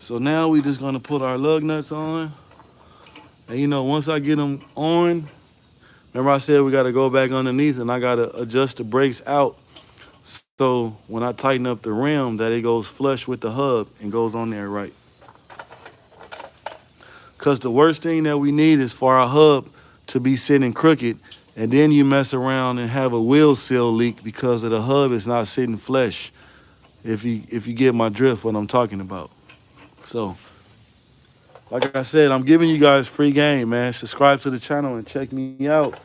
So now we just going to put our lug nuts on. And you know, once I get them on, remember I said we got to go back underneath and I got to adjust the brakes out. So when I tighten up the rim, that it goes flush with the hub and goes on there right. Because the worst thing that we need is for our hub to be sitting crooked, and then you mess around and have a wheel seal leak because of the hub is not sitting flush. If you get my drift, what I'm talking about. So, like I said, I'm giving you guys free game, man. Subscribe to the channel and check me out.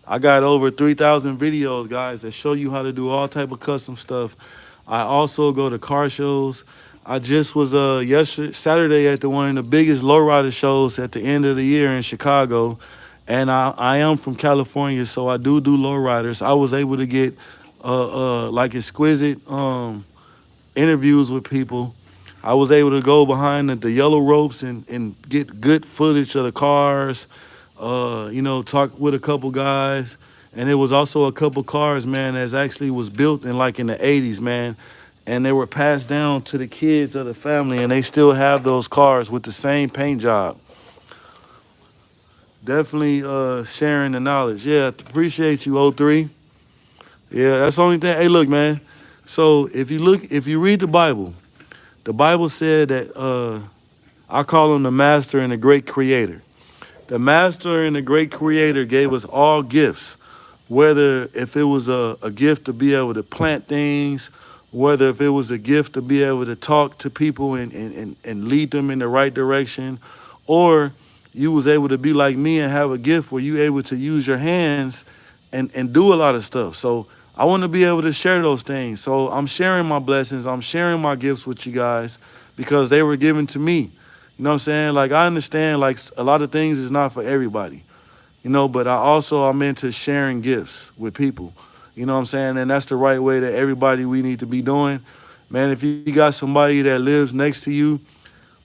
I got over 3,000 videos, guys, that show you how to do all type of custom stuff. I also go to car shows. I just was Saturday at one of the biggest lowrider shows at the end of the year in Chicago. And I am from California, so I do lowriders. I was able to get like exquisite interviews with people. I was able to go behind the yellow ropes and get good footage of the cars, you know, talk with a couple guys. And there was also a couple cars, man, that actually was built in like in the 80s, man. And they were passed down to the kids of the family, and they still have those cars with the same paint job. Definitely sharing the knowledge. Yeah, appreciate you, O3. Yeah, that's the only thing. Hey, look, man. So if you read the Bible said that I call him the master and the great creator. The master and the great creator gave us all gifts, whether if it was a gift to be able to plant things, whether if it was a gift to be able to talk to people and lead them in the right direction, or you was able to be like me and have a gift where you able to use your hands and do a lot of stuff. So I want to be able to share those things. So I'm sharing my blessings. I'm sharing my gifts with you guys because they were given to me. You know what I'm saying? Like, I understand, like, a lot of things is not for everybody, you know, but I'm into sharing gifts with people. You know what I'm saying? And that's the right way that everybody we need to be doing. Man, if you got somebody that lives next to you,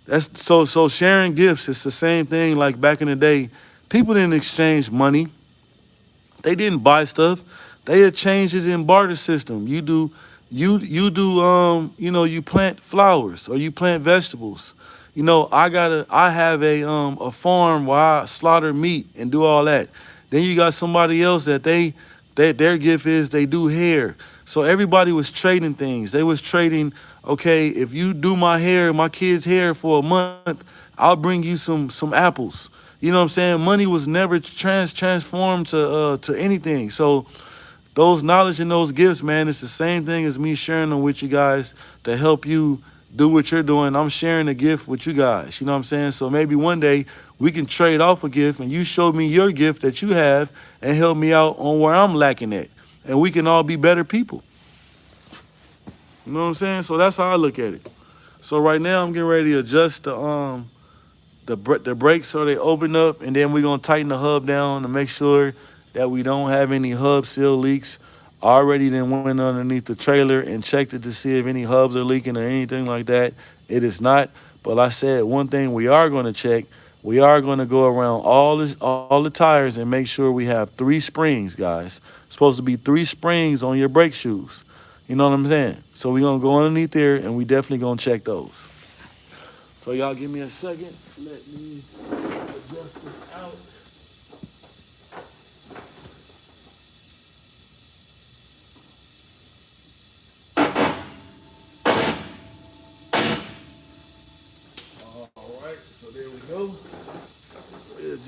that's so sharing gifts, it's the same thing like back in the day. People didn't exchange money. They didn't buy stuff. They had changes in barter system. You do you know, you plant flowers or you plant vegetables. You know, I have a farm where I slaughter meat and do all that. Then you got somebody else that their gift is they do hair. So everybody was trading things. They was trading, okay, if you do my hair, my kid's hair for a month, I'll bring you some apples. You know what I'm saying? Money was never transformed to anything. So those knowledge and those gifts, man, it's the same thing as me sharing them with you guys to help you do what you're doing. I'm sharing a gift with you guys. You know what I'm saying? So maybe one day we can trade off a gift and you show me your gift that you have and help me out on where I'm lacking at. And we can all be better people. You know what I'm saying? So that's how I look at it. So right now I'm getting ready to adjust the brakes so they open up, and then we're gonna tighten the hub down to make sure that we don't have any hub seal leaks. I already then went underneath the trailer and checked it to see if any hubs are leaking or anything like that. It is not. But like I said, one thing we are gonna check, we are gonna go around all the tires and make sure we have 3 springs, guys. It's supposed to be 3 springs on your brake shoes. You know what I'm saying? So we're gonna go underneath there and we definitely gonna check those. So y'all give me a second. Let me adjust this out.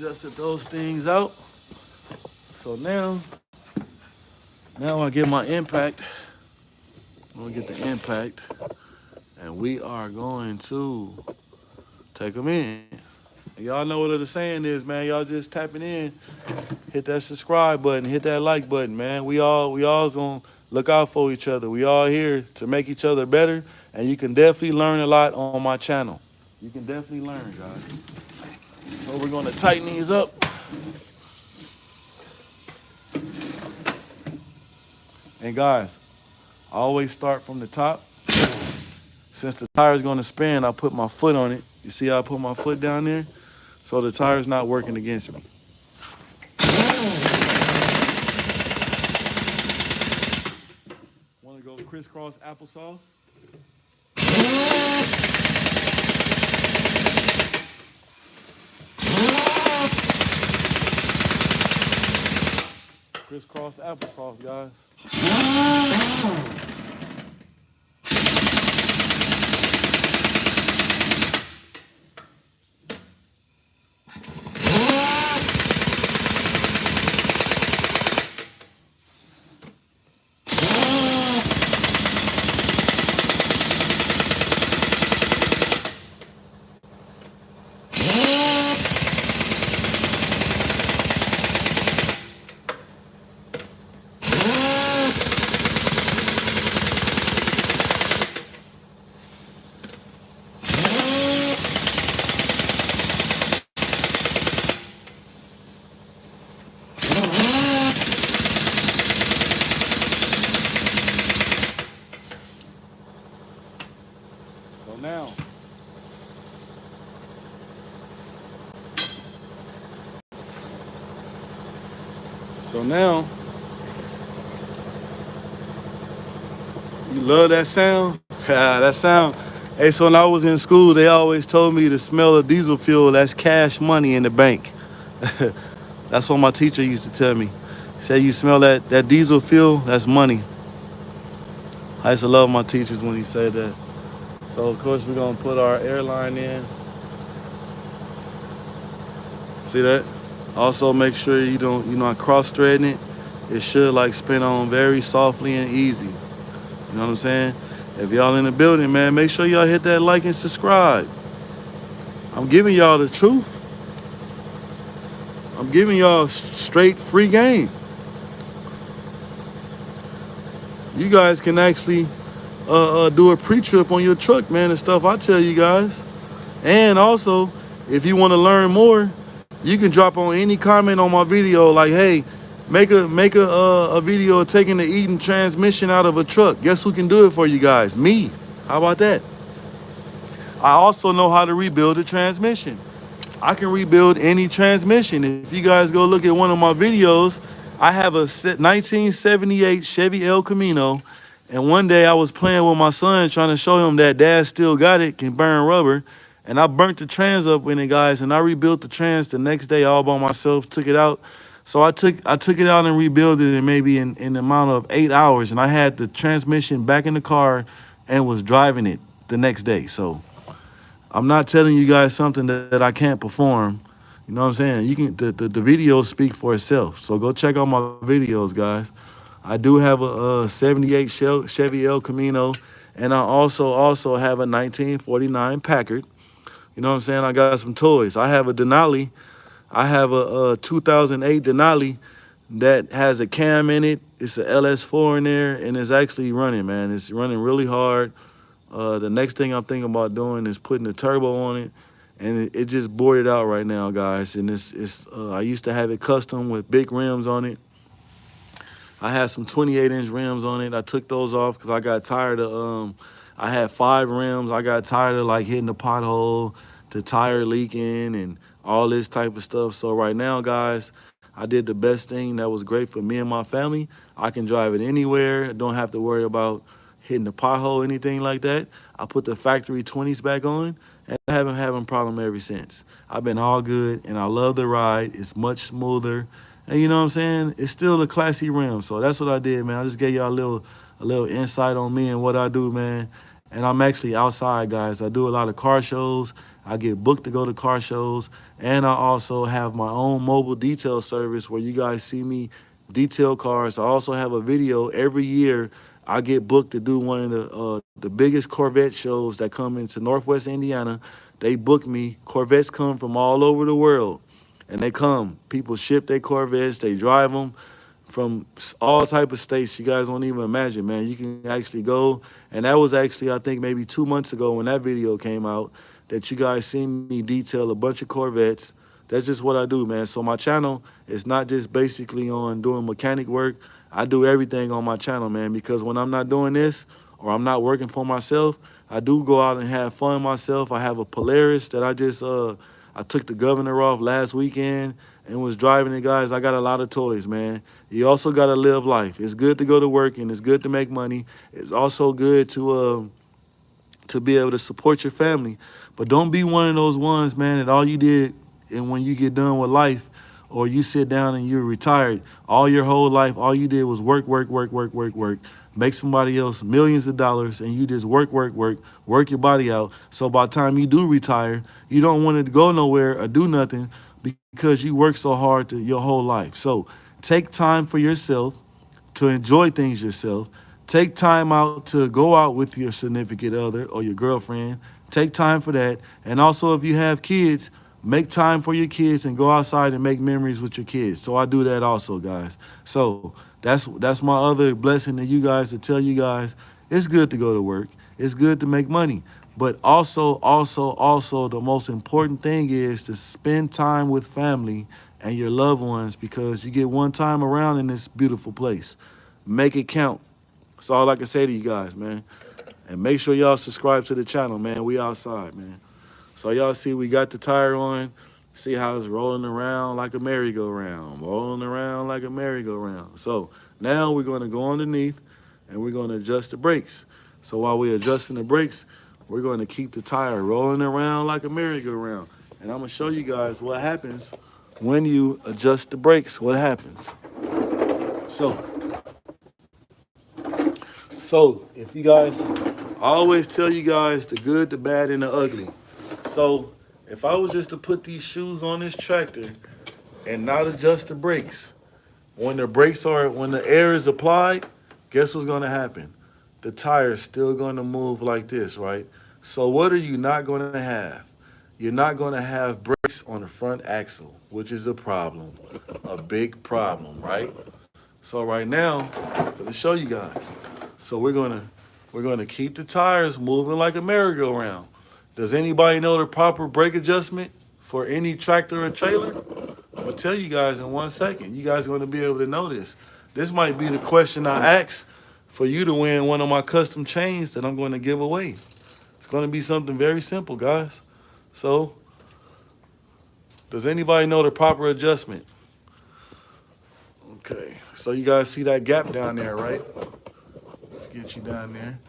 adjusted those things out. So now I get my impact. I'm gonna get the impact, and we are going to take them in. And y'all know what the saying is, man. Y'all just tapping in, hit that subscribe button, hit that like button, man. We all's gonna look out for each other. We all here to make each other better, and you can definitely learn a lot on my channel. You can definitely learn, guys. So we're gonna tighten these up. And guys, I always start from the top. Since the tire's gonna spin, I put my foot on it. You see how I put my foot down there? So the tire's not working against me. Wanna go crisscross applesauce? Crisscross applesauce, guys. So now, you love that sound? That sound. Hey, so when I was in school, they always told me the smell of diesel fuel, that's cash money in the bank. That's what my teacher used to tell me. He said, you smell that diesel fuel, that's money. I used to love my teachers when he said that. So of course we're gonna put our airline in. See that? Also make sure you're not cross-threading it. It should like spin on very softly and easy. You know what I'm saying? If y'all in the building, man, make sure y'all hit that like and subscribe. I'm giving y'all the truth. I'm giving y'all straight free game. You guys can actually do a pre-trip on your truck, man, and stuff I tell you guys. And also, if you want to learn more, you can drop on any comment on my video like, hey, make a video of taking the Eaton transmission out of a truck. Guess who can do it for you guys? Me. How about that? I also know how to rebuild a transmission. I can rebuild any transmission. If you guys go look at one of my videos, I have a 1978 Chevy El Camino, and one day I was playing with my son trying to show him that dad still got it, can burn rubber, and I burnt the trans up with it, guys, and I rebuilt the trans the next day all by myself, took it out. So I took it out and rebuilt it in maybe in the amount of 8 hours, and I had the transmission back in the car and was driving it the next day. So I'm not telling you guys something that I can't perform. You know what I'm saying? You can the videos speak for itself. So go check out my videos, guys. I do have a 78 Chevy El Camino, and I also have a 1949 Packard. You know what I'm saying? I got some toys. I have a Denali. I have a 2008 Denali that has a cam in it. It's a LS4 in there, and it's actually running, man. It's running really hard. The next thing I'm thinking about doing is putting a turbo on it, and it just bored it out right now, guys. And I used to have it custom with big rims on it. I had some 28-inch rims on it. I took those off because I got tired of, I had 5 rims. I got tired of like hitting the pothole, the tire leaking, and all this type of stuff. So right now, guys, I did the best thing that was great for me and my family. I can drive it anywhere. Don't have to worry about hitting the pothole, anything like that. I put the factory 20s back on, and I haven't had a problem ever since. I've been all good, and I love the ride. It's much smoother. And you know what I'm saying? It's still a classy rim. So that's what I did, man. I just gave y'all a little insight on me and what I do, man. And I'm actually outside, guys. I do a lot of car shows. I get booked to go to car shows, and I also have my own mobile detail service where you guys see me detail cars. I also have a video every year. I get booked to do one of the biggest Corvette shows that come into Northwest Indiana. They book me. Corvettes come from all over the world, and they come. People ship their Corvettes. They drive them from all type of states you guys won't even imagine, man. You can actually go, and that was actually, I think, maybe 2 months ago when that video came out, that you guys seen me detail a bunch of Corvettes. That's just what I do, man. So my channel is not just basically on doing mechanic work. I do everything on my channel, man, because when I'm not doing this or I'm not working for myself, I do go out and have fun myself. I have a Polaris that I took the governor off last weekend and was driving it, guys. I got a lot of toys, man. You also got to live life. It's good to go to work and it's good to make money. It's also good to be able to support your family. But don't be one of those ones, man, that all you did, and when you get done with life or you sit down and you're retired, all your whole life, all you did was work, work, work, work, work, work, make somebody else millions of dollars, and you just work, work, work, work your body out. So by the time you do retire, you don't want to go nowhere or do nothing because you work so hard your whole life. So take time for yourself to enjoy things yourself. Take time out to go out with your significant other or your girlfriend. Take time for that. And also, if you have kids, make time for your kids and go outside and make memories with your kids. So I do that also, guys. So that's my other blessing to you guys, to tell you guys it's good to go to work. It's good to make money. But also, the most important thing is to spend time with family and your loved ones, because you get one time around in this beautiful place. Make it count. That's all I can say to you guys, man. And make sure y'all subscribe to the channel, man. We outside, man. So y'all see we got the tire on. See how it's rolling around like a merry-go-round. Rolling around like a merry-go-round. So now we're going to go underneath and we're going to adjust the brakes. So while we're adjusting the brakes, we're going to keep the tire rolling around like a merry-go-round. And I'm going to show you guys what happens when you adjust the brakes. What happens? So if you guys, I always tell you guys the good, the bad, and the ugly. So if I was just to put these shoes on this tractor and not adjust the brakes, when the air is applied, guess what's gonna happen? The tire's still gonna move like this, right? So what are you not gonna have? You're not gonna have brakes on the front axle, which is a problem, a big problem, right? So right now, I'm gonna show you guys. So we're gonna keep the tires moving like a merry-go-round. Does anybody know the proper brake adjustment for any tractor or trailer? I'm gonna tell you guys in 1 second. You guys are gonna be able to know this. This might be the question I ask for you to win one of my custom chains that I'm gonna give away. It's gonna be something very simple, guys. So, does anybody know the proper adjustment? Okay, so you guys see that gap down there, right? Let's get you down there.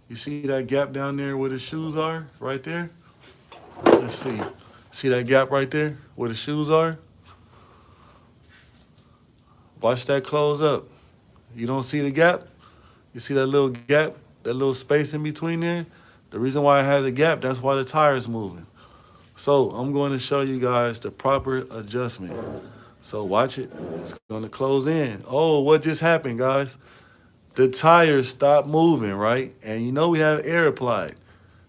You see that gap down there where the shoes are, right there? Let's see. See that gap right there where the shoes are? Watch that close up. You don't see the gap? You see that little gap, that little space in between there? The reason why it has a gap, that's why the tire is moving. So I'm going to show you guys the proper adjustment. So watch it. It's going to close in. Oh, what just happened, guys? The tires stopped moving, right? And you know we have air applied.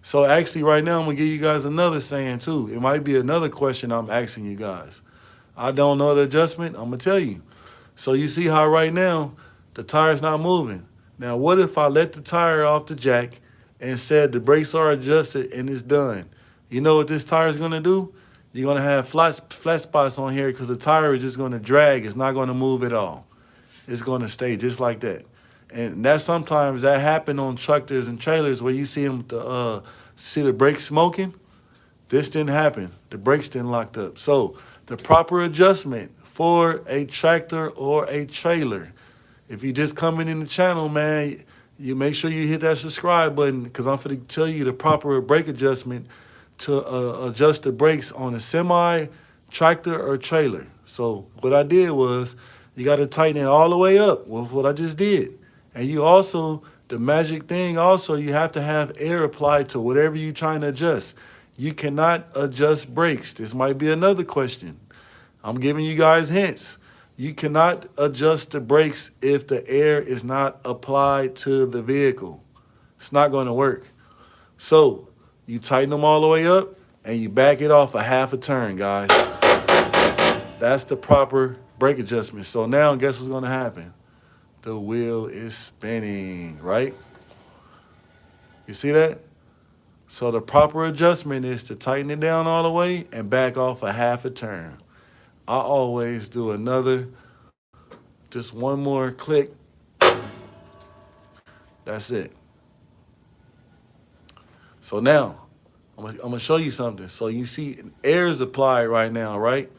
So actually right now I'm going to give you guys another saying too. It might be another question I'm asking you guys. I don't know the adjustment. I'm going to tell you. So you see how right now the tire's not moving. Now what if I let the tire off the jack and said the brakes are adjusted and it's done? You know what this tire is going to do? You're going to have flat spots on here because the tire is just going to drag. It's not going to move at all. It's going to stay just like that. And sometimes that happen on tractors and trailers where you see them see the brakes smoking. This didn't happen. The brakes didn't locked up. So the proper adjustment for a tractor or a trailer, if you just coming in the channel, man, you make sure you hit that subscribe button, because I'm going to tell you the proper brake adjustment to adjust the brakes on a semi, tractor, or trailer. So what I did was, you got to tighten it all the way up with what I just did. And you also, the magic thing also, you have to have air applied to whatever you're trying to adjust. You cannot adjust brakes. This might be another question. I'm giving you guys hints. You cannot adjust the brakes if the air is not applied to the vehicle. It's not going to work. So you tighten them all the way up and you back it off a half a turn, guys. That's the proper brake adjustment. So now guess what's going to happen? The wheel is spinning, right? You see that? So the proper adjustment is to tighten it down all the way and back off a half a turn. I always do just one more click. That's it. So now, I'm gonna show you something. So you see air is applied right now, right?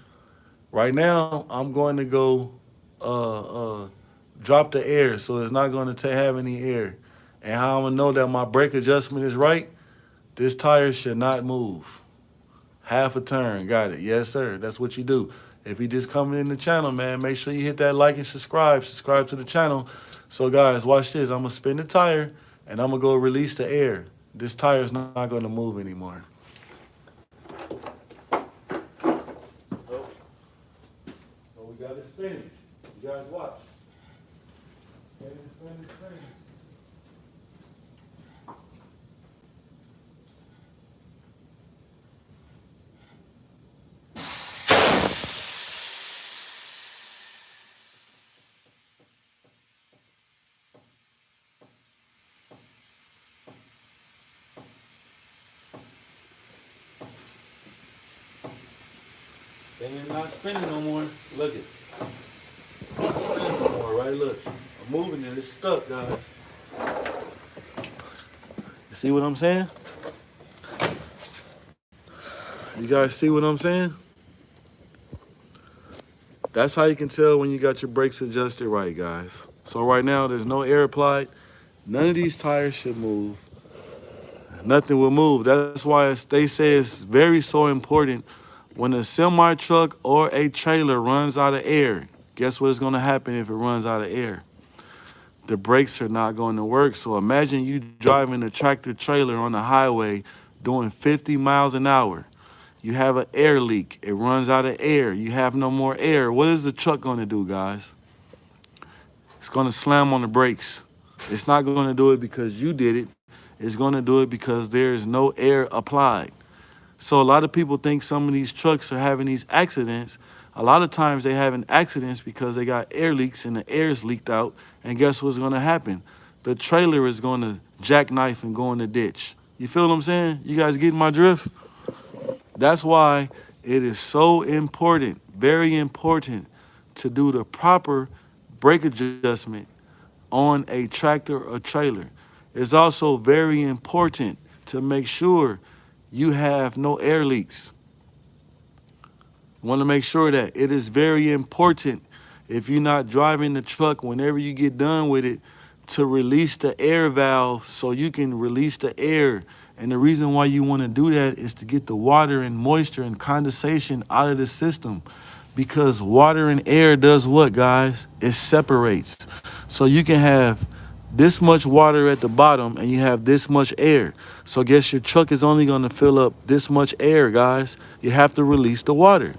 Right now, I'm going to go drop the air so it's not going to have any air. And how I'm gonna know that my brake adjustment is right? This tire should not move. Half a turn, got it. Yes, sir. That's what you do. If you just coming in the channel, man, make sure you hit that like and subscribe. Subscribe to the channel. So, guys, watch this. I'm going to spin the tire, and I'm going to go release the air. This tire is not going to move anymore. So we got it spinning. You guys watch. Spinning, spinning, spinning. Spinning, not spinning no more. Look it. Not spinning no more, right? Look. I'm moving it. It's stuck, guys. You see what I'm saying? You guys see what I'm saying? That's how you can tell when you got your brakes adjusted right, guys. So right now, there's no air applied. None of these tires should move. Nothing will move. That's why they say it's very so important when a semi truck or a trailer runs out of air. Guess what is going to happen if it runs out of air? The brakes are not going to work. So imagine you driving a tractor trailer on the highway doing 50 miles an hour. You have an air leak. It runs out of air. You have no more air. What is the truck going to do, guys? It's going to slam on the brakes. It's not going to do it because you did it. It's going to do it because there is no air applied. So a lot of people think some of these trucks are having these accidents. A lot of times they having accidents because they got air leaks and the air is leaked out. And guess what's going to happen? The trailer is going to jackknife and go in the ditch. You feel what I'm saying? You guys getting my drift? That's why it is so important, very important, to do the proper brake adjustment on a tractor or trailer. It's also very important to make sure you have no air leaks. Want to make sure that it is very important, if you're not driving the truck, whenever you get done with it, to release the air valve so you can release the air. And the reason why you want to do that is to get the water and moisture and condensation out of the system. Because water and air does what, guys? It separates. So you can have this much water at the bottom and you have this much air. So guess your truck is only going to fill up this much air, guys. You have to release the water.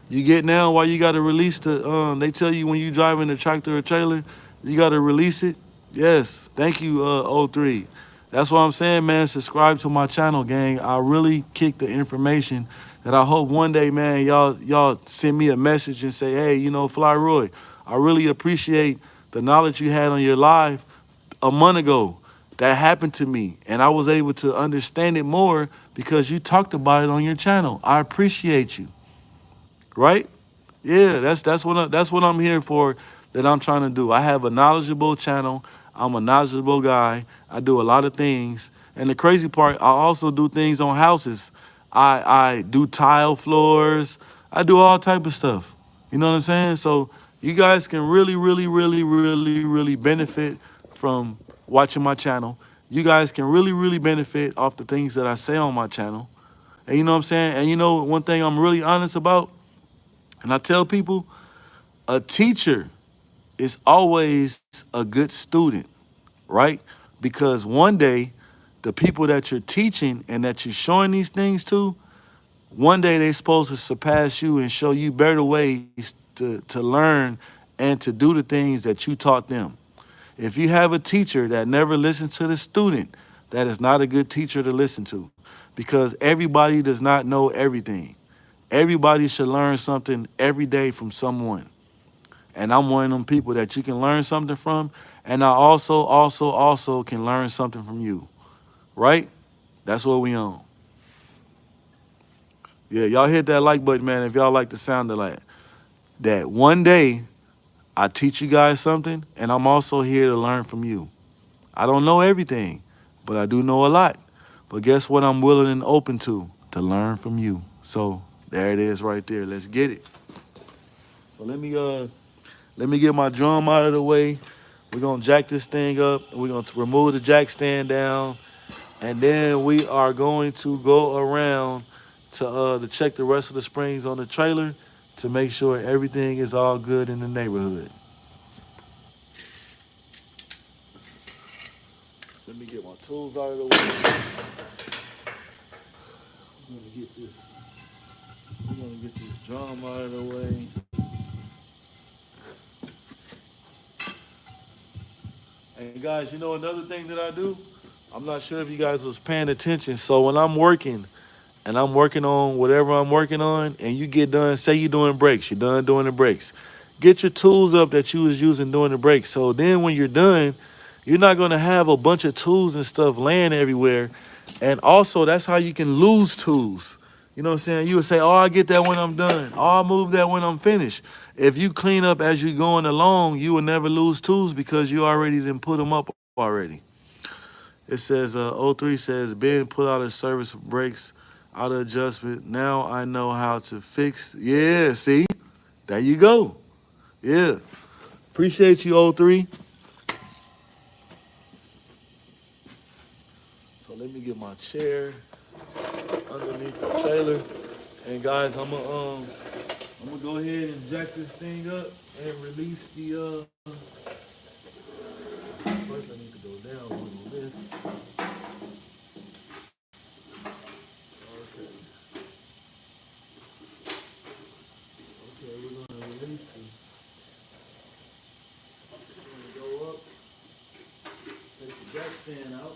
You get now why you got to release they tell you when you driving a tractor or trailer, you got to release it. Yes. Thank you, O3. That's what I'm saying, man. Subscribe to my channel, gang. I really kick the information that I hope one day, man, y'all send me a message and say, hey, Fly Roy, I really appreciate the knowledge you had on your live a month ago. That happened to me, and I was able to understand it more because you talked about it on your channel. I appreciate you. Right? Yeah, that's what I'm here for, that I'm trying to do. I have a knowledgeable channel. I'm a knowledgeable guy. I do a lot of things. And the crazy part, I also do things on houses. I do tile floors. I do all type of stuff. You know what I'm saying? So you guys can really, really, really, really, really benefit from watching my channel. You guys can really, really benefit off the things that I say on my channel. And you know what I'm saying? And one thing I'm really honest about, and I tell people, a teacher is always a good student, right? Because one day the people that you're teaching and that you're showing these things to, one day they're supposed to surpass you and show you better ways to learn and to do the things that you taught them. If you have a teacher that never listens to the student, that is not a good teacher to listen to, because everybody does not know everything. Everybody should learn something every day from someone. And I'm one of them people that you can learn something from, and I also can learn something from you. Right? That's what we on. Yeah, y'all hit that like button, man, if y'all like the sound of that. One day, I teach you guys something, and I'm also here to learn from you. I don't know everything, but I do know a lot. But guess what I'm willing and open to? To learn from you. So there it is right there. Let's get it. So let me get my drum out of the way. We're gonna jack this thing up. We're gonna remove the jack stand down. And then we are going to go around to check the rest of the springs on the trailer to make sure everything is all good in the neighborhood. Let me get my tools out of the way. We're gonna get this drum out of the way. And guys, you know another thing that I do? I'm not sure if you guys was paying attention. So when I'm working and I'm working on whatever I'm working on, and you get done, say you're doing breaks, you're done doing the breaks. Get your tools up that you was using during the break. So then when you're done, you're not gonna have a bunch of tools and stuff laying everywhere. And also that's how you can lose tools. You know what I'm saying? You would say, oh, I'll get that when I'm done. Oh, I'll move that when I'm finished. If you clean up as you're going along, you will never lose tools because you already didn't put them up already. It says, O3 says, Ben put out a service for brakes, out of adjustment. Now I know how to fix. Yeah, see? There you go. Yeah. Appreciate you, O3. So let me get my chair underneath the trailer. And guys, I'm gonna go ahead and jack this thing up and release the first I need to go down a little bit. Okay. Okay, we're gonna release this. We're gonna go up, take the jack stand out.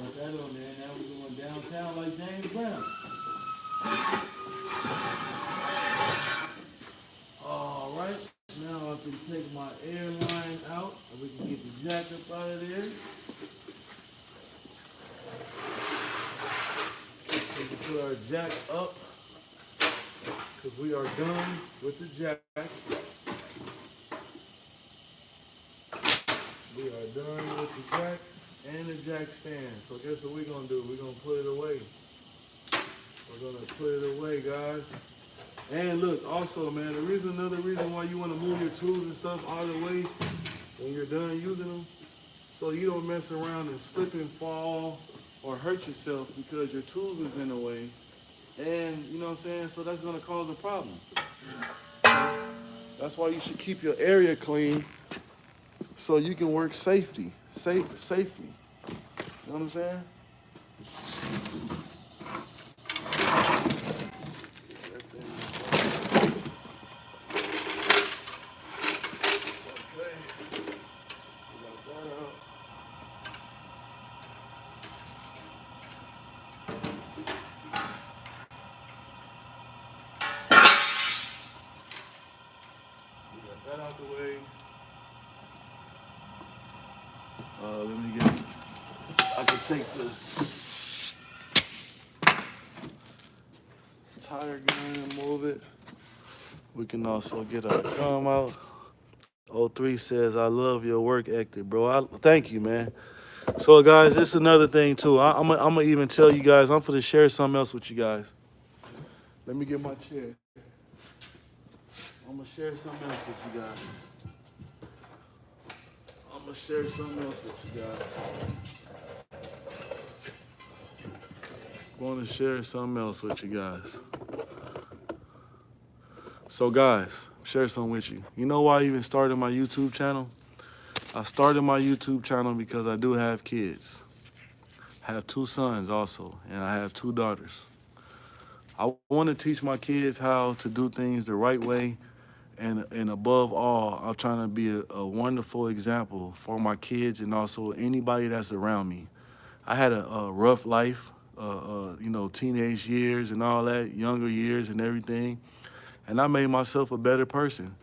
Got that on there. Now we're going downtown like James Brown. All right. Now I can take my airline out and we can get the jack up out of there. We can put our jack up because we are done with the jack. We are done with the jack and the jack stand. So guess what we're going to do? We're going to put it away. We're going to put it away, guys. And look, also, man, another reason why you want to move your tools and stuff out of the way when you're done using them, so you don't mess around and slip and fall or hurt yourself because your tools is in the way. And, you know what I'm saying? So that's going to cause a problem. That's why you should keep your area clean so you can work safely. You know what I'm saying? That out the way. Let me get. I can take the tire gun and move it. We can also get our gum out. O3 says, I love your work ethic, bro. Thank you, man. So, guys, this is another thing, too. I'm going to even tell you guys, I'm going to share something else with you guys. Let me get my chair. I'm going to share something else with you guys. I'm going to share something else with you guys. I'm going to share something else with you guys. So, guys, share something with you. You know why I even started my YouTube channel? I started my YouTube channel because I do have kids. I have 2 sons also, and I have 2 daughters. I want to teach my kids how to do things the right way, and above all, I'm trying to be a wonderful example for my kids and also anybody that's around me. I had a rough life, you know, teenage years and all that, younger years and everything, and I made myself a better person.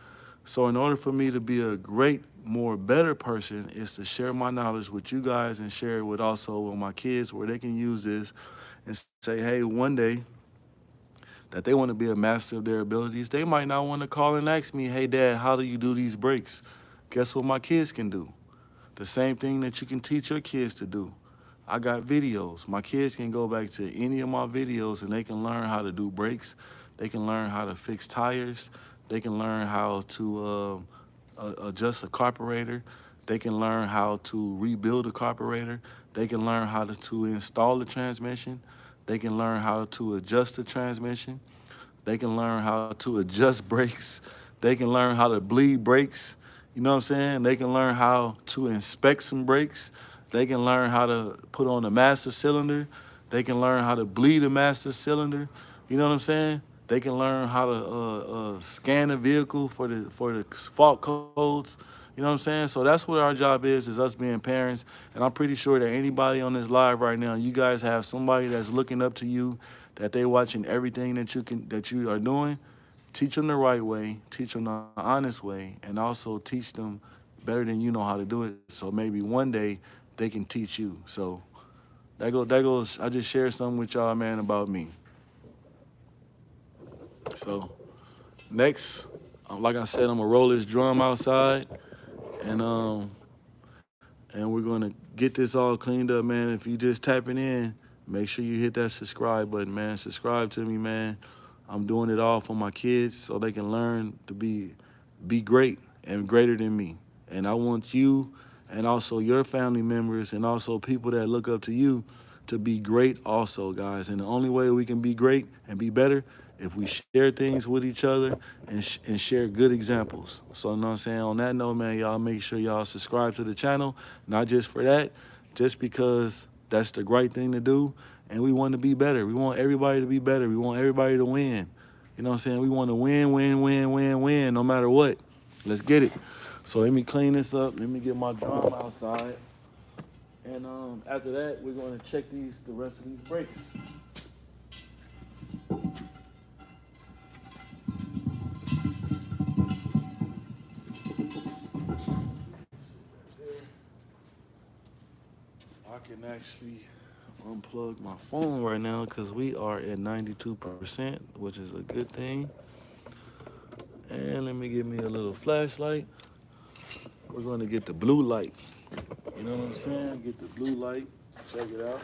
So in order for me to be a great, more better person is to share my knowledge with you guys and share it with also with my kids where they can use this and say, hey, one day that they want to be a master of their abilities, they might not want to call and ask me, hey, Dad, how do you do these breaks? Guess what my kids can do? The same thing that you can teach your kids to do. I got videos. My kids can go back to any of my videos and they can learn how to do brakes. They can learn how to fix tires. They can learn how to adjust a carburetor. They can learn how to rebuild a carburetor. They can learn how to install the transmission. They can learn how to adjust the transmission. They can learn how to adjust brakes. They can learn how to bleed brakes. You know what I'm saying? They can learn how to inspect some brakes. They can learn how to put on a master cylinder. They can learn how to bleed a master cylinder. You know what I'm saying? They can learn how to scan a vehicle for the fault codes. You know what I'm saying? So that's what our job is us being parents. And I'm pretty sure that anybody on this live right now, you guys have somebody that's looking up to you, that they watching everything that you are doing. Teach them the right way, teach them the honest way, and also teach them better than you know how to do it. So maybe one day they can teach you. So that goes. I just shared something with y'all, man, about me. So next, like I said, I'm gonna roll this drum outside, and we're gonna get this all cleaned up, man. If you just tapping in, make sure you hit that subscribe button, man. Subscribe to me, man. I'm doing it all for my kids so they can learn to be great and greater than me. And I want you and also your family members and also people that look up to you to be great also, guys. And the only way we can be great and be better if we share things with each other and share good examples. So, you know what I'm saying? On that note, man, y'all make sure y'all subscribe to the channel, not just for that, just because that's the right thing to do. And we want to be better. We want everybody to be better. We want everybody to win. You know what I'm saying? We want to win, win, win, win, win, no matter what. Let's get it. So let me clean this up. Let me get my drum outside. And after that, we're going to check the rest of these brakes. I can actually unplug my phone right now because we are at 92%, which is a good thing. And let me get me a little flashlight. We're going to get the blue light. You know what I'm saying? Get the blue light. Check it out.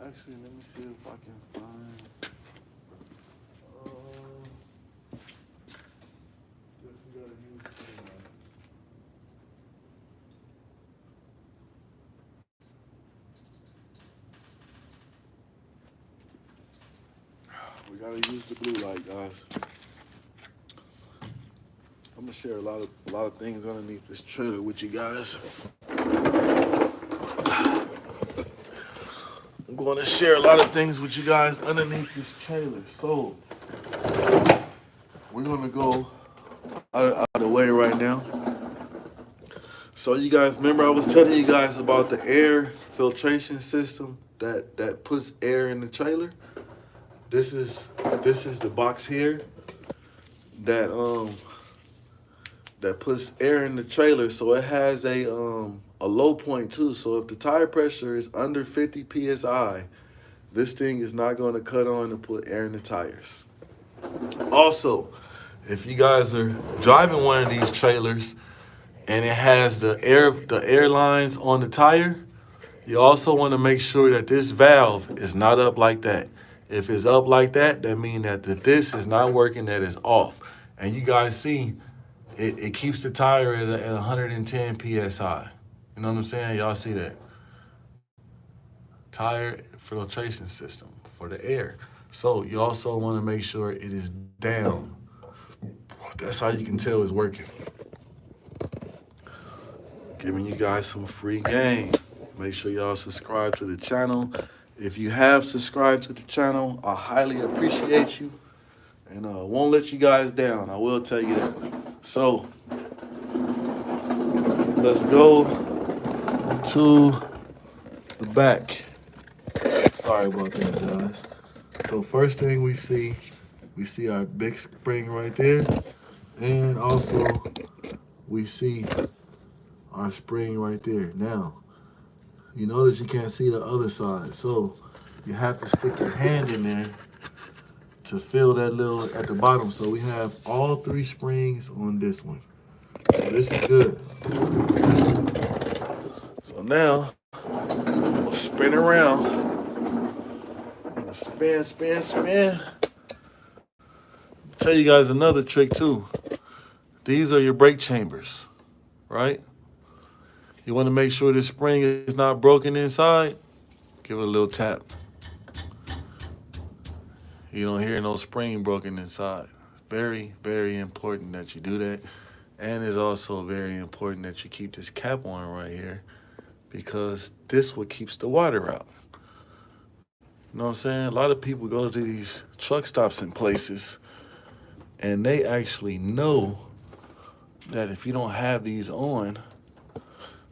Actually, let me see if I can find. Guess we gotta use the blue light. We gotta use the blue light, guys. I'm gonna share a lot of things underneath this trailer with you guys. I'm going to share a lot of things with you guys underneath this trailer. So we're gonna go out of the way right now. So you guys remember I was telling you guys about the air filtration system that puts air in the trailer. This is the box here that puts air in the trailer. So it has a low point too. So if the tire pressure is under 50 psi, This thing is not going to cut on and put air in the tires. Also, if you guys are driving one of these trailers and it has the air lines on the tire, you also want to make sure that this valve is not up like that. If it's up like that, that means that the disc is not working, that is off. And you guys see, it keeps the tire at 110 PSI. You know what I'm saying? Y'all see that? Tire filtration system for the air. So you also want to make sure it is down. That's how you can tell it's working. Giving you guys some free game. Make sure y'all subscribe to the channel. If you have subscribed to the channel, I highly appreciate you. And won't let you guys down, I will tell you that. So, let's go to the back. Sorry about that, guys. So first thing we see our big spring right there. And also, we see our spring right there. Now, you notice you can't see the other side. So you have to stick your hand in there to feel that little at the bottom. So we have all 3 springs on this one. So this is good. So now, we'll spin around. Spin. Tell you guys another trick too. These are your brake chambers, right? You want to make sure this spring is not broken inside. Give it a little tap. You don't hear no spring broken inside. Very, very important that you do that. And it's also very important that you keep this cap on right here, because this what keeps the water out. You know what I'm saying? A lot of people go to these truck stops and places, and they actually know that if you don't have these on,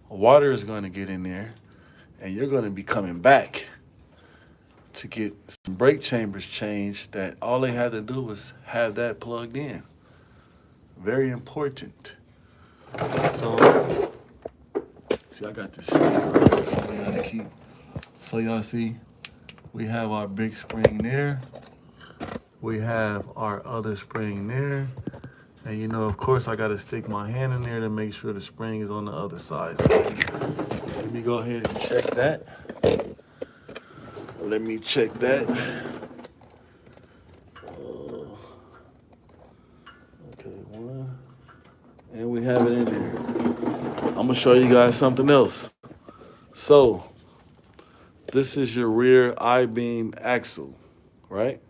water is going to get in there, and you're going to be coming back to get some brake chambers changed that all they had to do was have that plugged in. Very important. So, see, I got this right, so we gotta keep. So y'all see, we have our big spring there. We have our other spring there. And you know, of course, I gotta stick my hand in there to make sure the spring is on the other side. So let me go ahead and check that. Let me check that. Okay, 1. And we have it in there. I'm gonna show you guys something else. So, this is your rear I-beam axle, right?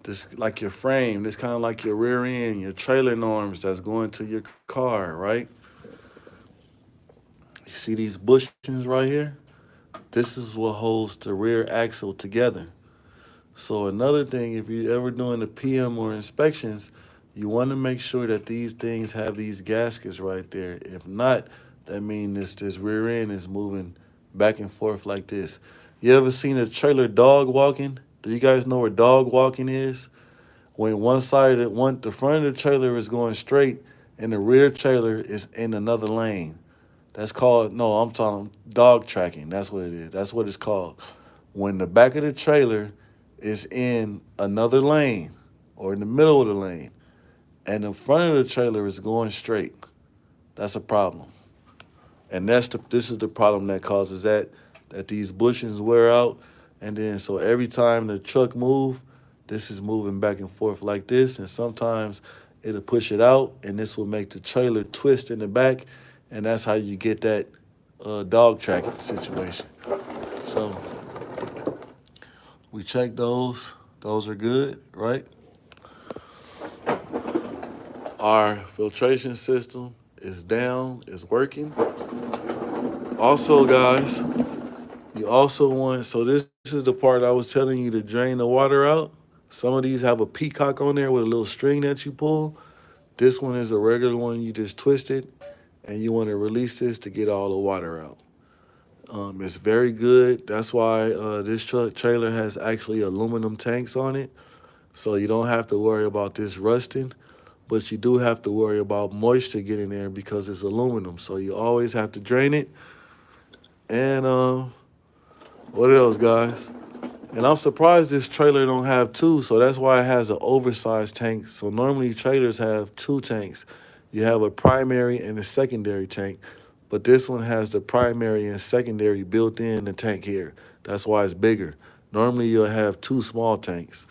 This like your frame. This kind of like your rear end, your trailer norms that's going to your car, right? You see these bushings right here? This is what holds the rear axle together. So another thing, if you're ever doing a PM or inspections, you want to make sure that these things have these gaskets right there. If not, that means this rear end is moving back and forth like this. You ever seen a trailer dog walking? Do you guys know where dog walking is? When one side of the front of the trailer is going straight and the rear trailer is in another lane. That's called, no, I'm talking dog tracking. That's what it is. That's what it's called. When the back of the trailer is in another lane or in the middle of the lane and the front of the trailer is going straight, that's a problem. And this is the problem that causes that these bushings wear out. And then so every time the truck moves, this is moving back and forth like this. And sometimes it'll push it out, and this will make the trailer twist in the back. And that's how you get that dog tracking situation. So we check those. Those are good, right? Our filtration system is down, is working. Also, guys, you also want, so this is the part I was telling you to drain the water out. Some of these have a peacock on there with a little string that you pull. This one is a regular one, you just twist it, and you want to release this to get all the water out. It's very good. That's why this trailer has actually aluminum tanks on it. So you don't have to worry about this rusting, but you do have to worry about moisture getting there because it's aluminum. So you always have to drain it. And what else, guys? And I'm surprised this trailer don't have two, so that's why it has an oversized tank. So normally trailers have two tanks. You have a primary and a secondary tank, but this one has the primary and secondary built in the tank here. That's why it's bigger. Normally you'll have two small tanks.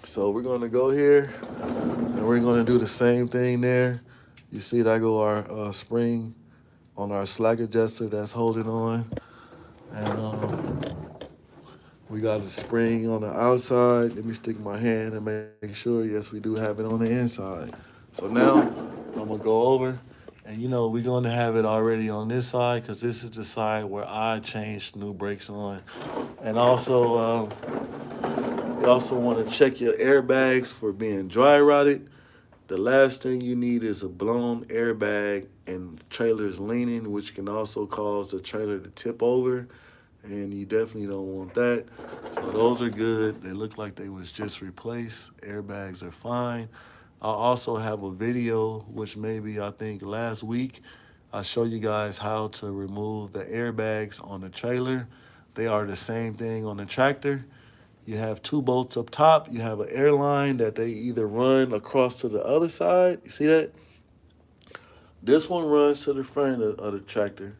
So we're gonna go here and we're gonna do the same thing there. You see that go our spring on our slack adjuster that's holding on. And we got a spring on the outside. Let me stick my hand and make sure, yes, we do have it on the inside. So now I'm gonna go over and we're gonna have it already on this side because this is the side where I changed new brakes on. And also, you also wanna check your airbags for being dry rotted. The last thing you need is a blown airbag and the trailer's leaning, which can also cause the trailer to tip over, and you definitely don't want that. So those are good. They look like they was just replaced. Airbags are fine. I also have a video, which maybe I think last week, I show you guys how to remove the airbags on the trailer. They are the same thing on the tractor. You have two bolts up top. You have an airline that they either run across to the other side. You see that? This one runs to the front of the tractor,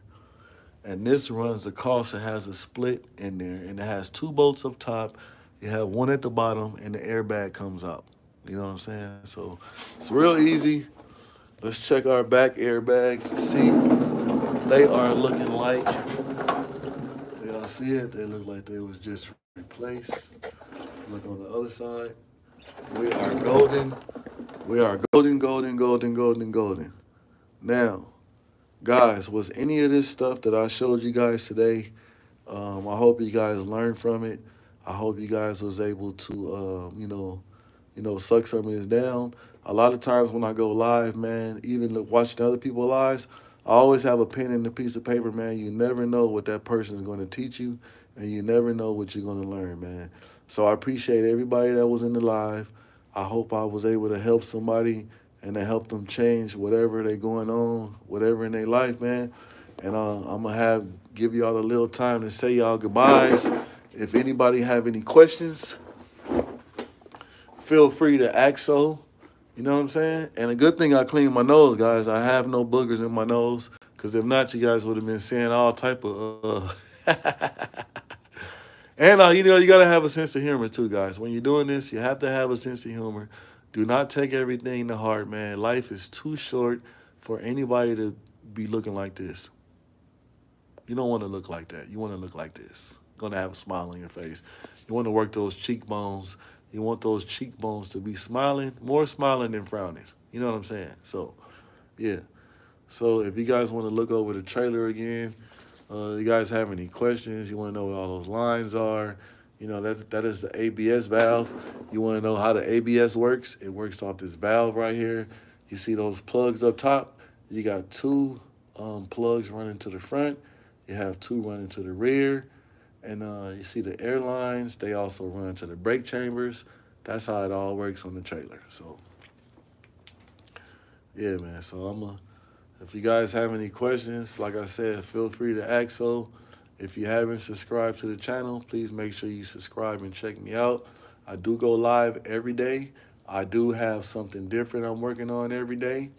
and this runs across. It has a split in there, and it has two bolts up top. You have one at the bottom, and the airbag comes out. You know what I'm saying? So it's real easy. Let's check our back airbags to see they are looking like. Y'all see it? They look like they was just replaced. Look on the other side. We are golden. We are golden, golden, golden, golden, golden. Now, guys, was any of this stuff that I showed you guys today? I hope you guys learned from it. I hope you guys was able to, suck some of this down. A lot of times when I go live, man, even watching other people lives, I always have a pen and a piece of paper, man. You never know what that person is going to teach you, and you never know what you're going to learn, man. So I appreciate everybody that was in the live. I hope I was able to help somebody and to help them change whatever they going on, whatever in their life, man. And I'm gonna give y'all a little time to say y'all goodbyes. If anybody have any questions, feel free to ask so. You know what I'm saying? And a good thing I clean my nose, guys. I have no boogers in my nose, because if not, you guys would have been seeing all type of. And you gotta have a sense of humor too, guys. When you're doing this, you have to have a sense of humor. Do not take everything to heart, man. Life is too short for anybody to be looking like this. You don't want to look like that. You want to look like this. You're gonna have a smile on your face. You want to work those cheekbones. You want those cheekbones to be smiling, more smiling than frowning. You know what I'm saying? So, yeah. So if you guys want to look over the trailer again, you guys have any questions, you want to know what all those lines are, that is the ABS valve. You want to know how the ABS works. It works off this valve right here. You see those plugs up top? You got two plugs running to the front. You have two running to the rear. And you see the airlines. They also run to the brake chambers. That's how it all works on the trailer. So, yeah, man. So if you guys have any questions, like I said, feel free to ask so. If you haven't subscribed to the channel, please make sure you subscribe and check me out. I do go live every day. I do have something different I'm working on every day.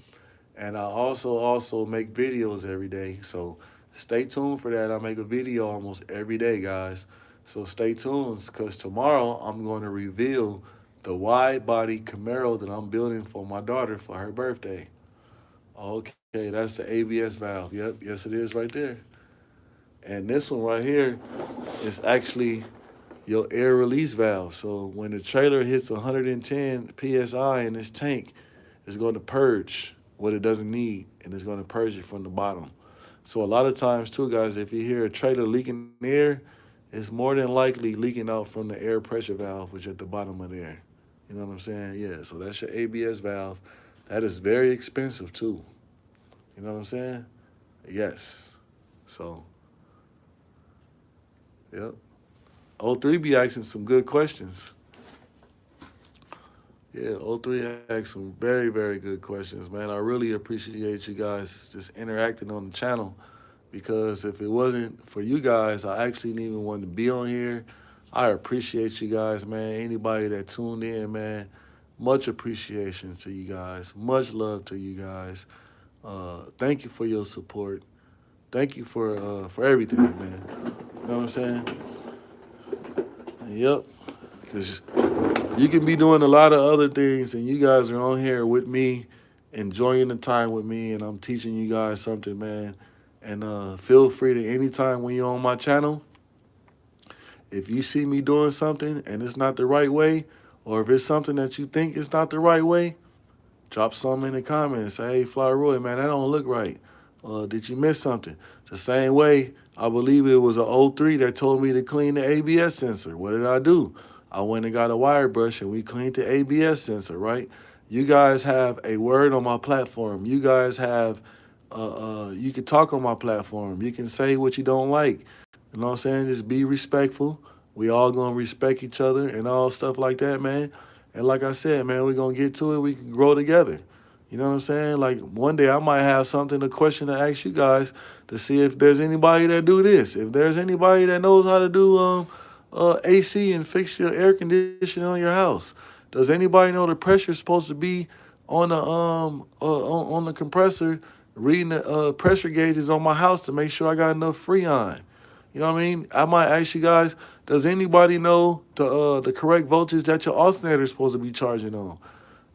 And I also make videos every day. So stay tuned for that. I make a video almost every day, guys. So stay tuned, because tomorrow I'm going to reveal the wide body Camaro that I'm building for my daughter for her birthday. Okay, that's the ABS valve. Yep, yes it is right there. And this one right here is actually your air release valve. So when the trailer hits 110 PSI in this tank, it's going to purge what it doesn't need, and it's going to purge it from the bottom. So a lot of times too, guys, if you hear a trailer leaking air, it's more than likely leaking out from the air pressure valve, which is at the bottom of the air. You know what I'm saying? Yeah, so that's your ABS valve. That is very expensive too. You know what I'm saying? Yes. So, yep. O3 be asking some good questions. Yeah, O3 asked some very, very good questions, man. I really appreciate you guys just interacting on the channel. because if it wasn't for you guys, I actually didn't even want to be on here. I appreciate you guys, man. Anybody that tuned in, man, much appreciation to you guys. Much love to you guys. Thank you for your support. Thank you for everything, man. You know what I'm saying? Yep. Because you can be doing a lot of other things, and you guys are on here with me, enjoying the time with me, and I'm teaching you guys something, man. And feel free to anytime when you're on my channel, if you see me doing something and it's not the right way, or if it's something that you think is not the right way, drop something in the comments. Say, hey, Fly Roy, man, that don't look right. Did you miss something? It's the same way, I believe it was an 03 that told me to clean the ABS sensor. What did I do? I went and got a wire brush and we cleaned the ABS sensor, right? You guys have a word on my platform. You guys have, you can talk on my platform. You can say what you don't like. You know what I'm saying? Just be respectful. We all gonna respect each other and all stuff like that, man. And like I said, man, we're gonna get to it. We can grow together. You know what I'm saying? Like one day I might have something, a question to ask you guys to see if there's anybody that do this. If there's anybody that knows how to do AC and fix your air conditioning on your house. Does anybody know the pressure is supposed to be on the on the compressor? Reading the pressure gauges on my house to make sure I got enough Freon. You know what I mean? I might ask you guys, does anybody know the correct voltage that your alternator is supposed to be charging on?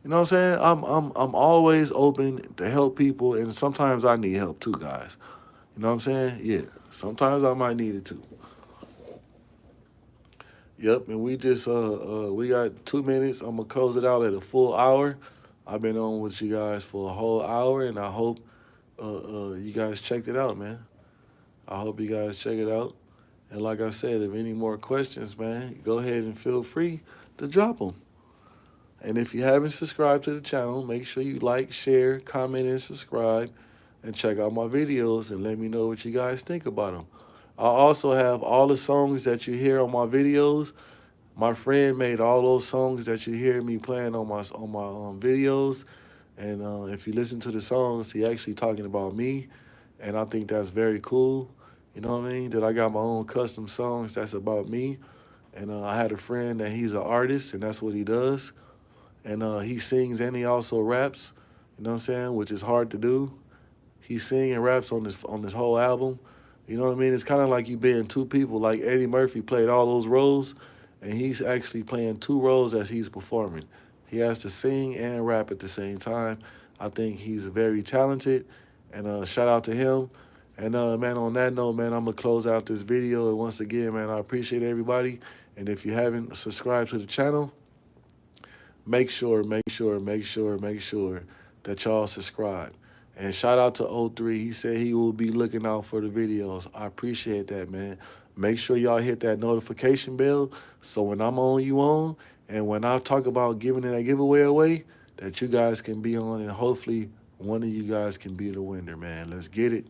You know what I'm saying? I'm always open to help people, and sometimes I need help too, guys. You know what I'm saying? Yeah, sometimes I might need it too. Yep, and we just we got 2 minutes. I'm gonna close it out at a full hour. I've been on with you guys for a whole hour, and I hope you guys checked it out, man. I hope you guys check it out. And like I said, if any more questions, man, go ahead and feel free to drop them. And if you haven't subscribed to the channel, make sure you like, share, comment, and subscribe. And check out my videos and let me know what you guys think about them. I also have all the songs that you hear on my videos. My friend made all those songs that you hear me playing on my videos. And if you listen to the songs, he actually talking about me. And I think that's very cool. You know what I mean? That I got my own custom songs that's about me. And I had a friend that he's an artist, and that's what he does. And he sings and he also raps, you know what I'm saying, which is hard to do. He sings and raps on this whole album. You know what I mean? It's kind of like you being two people. Like Eddie Murphy played all those roles, and he's actually playing two roles as he's performing. He has to sing and rap at the same time. I think he's very talented, and shout out to him. And, man, on that note, man, I'm going to close out this video. And once again, man, I appreciate everybody. And if you haven't subscribed to the channel, make sure that y'all subscribe. And shout out to 03. He said he will be looking out for the videos. I appreciate that, man. Make sure y'all hit that notification bell so when I'm on, you on. And when I talk about giving that giveaway away, that you guys can be on, and hopefully one of you guys can be the winner, man. Let's get it.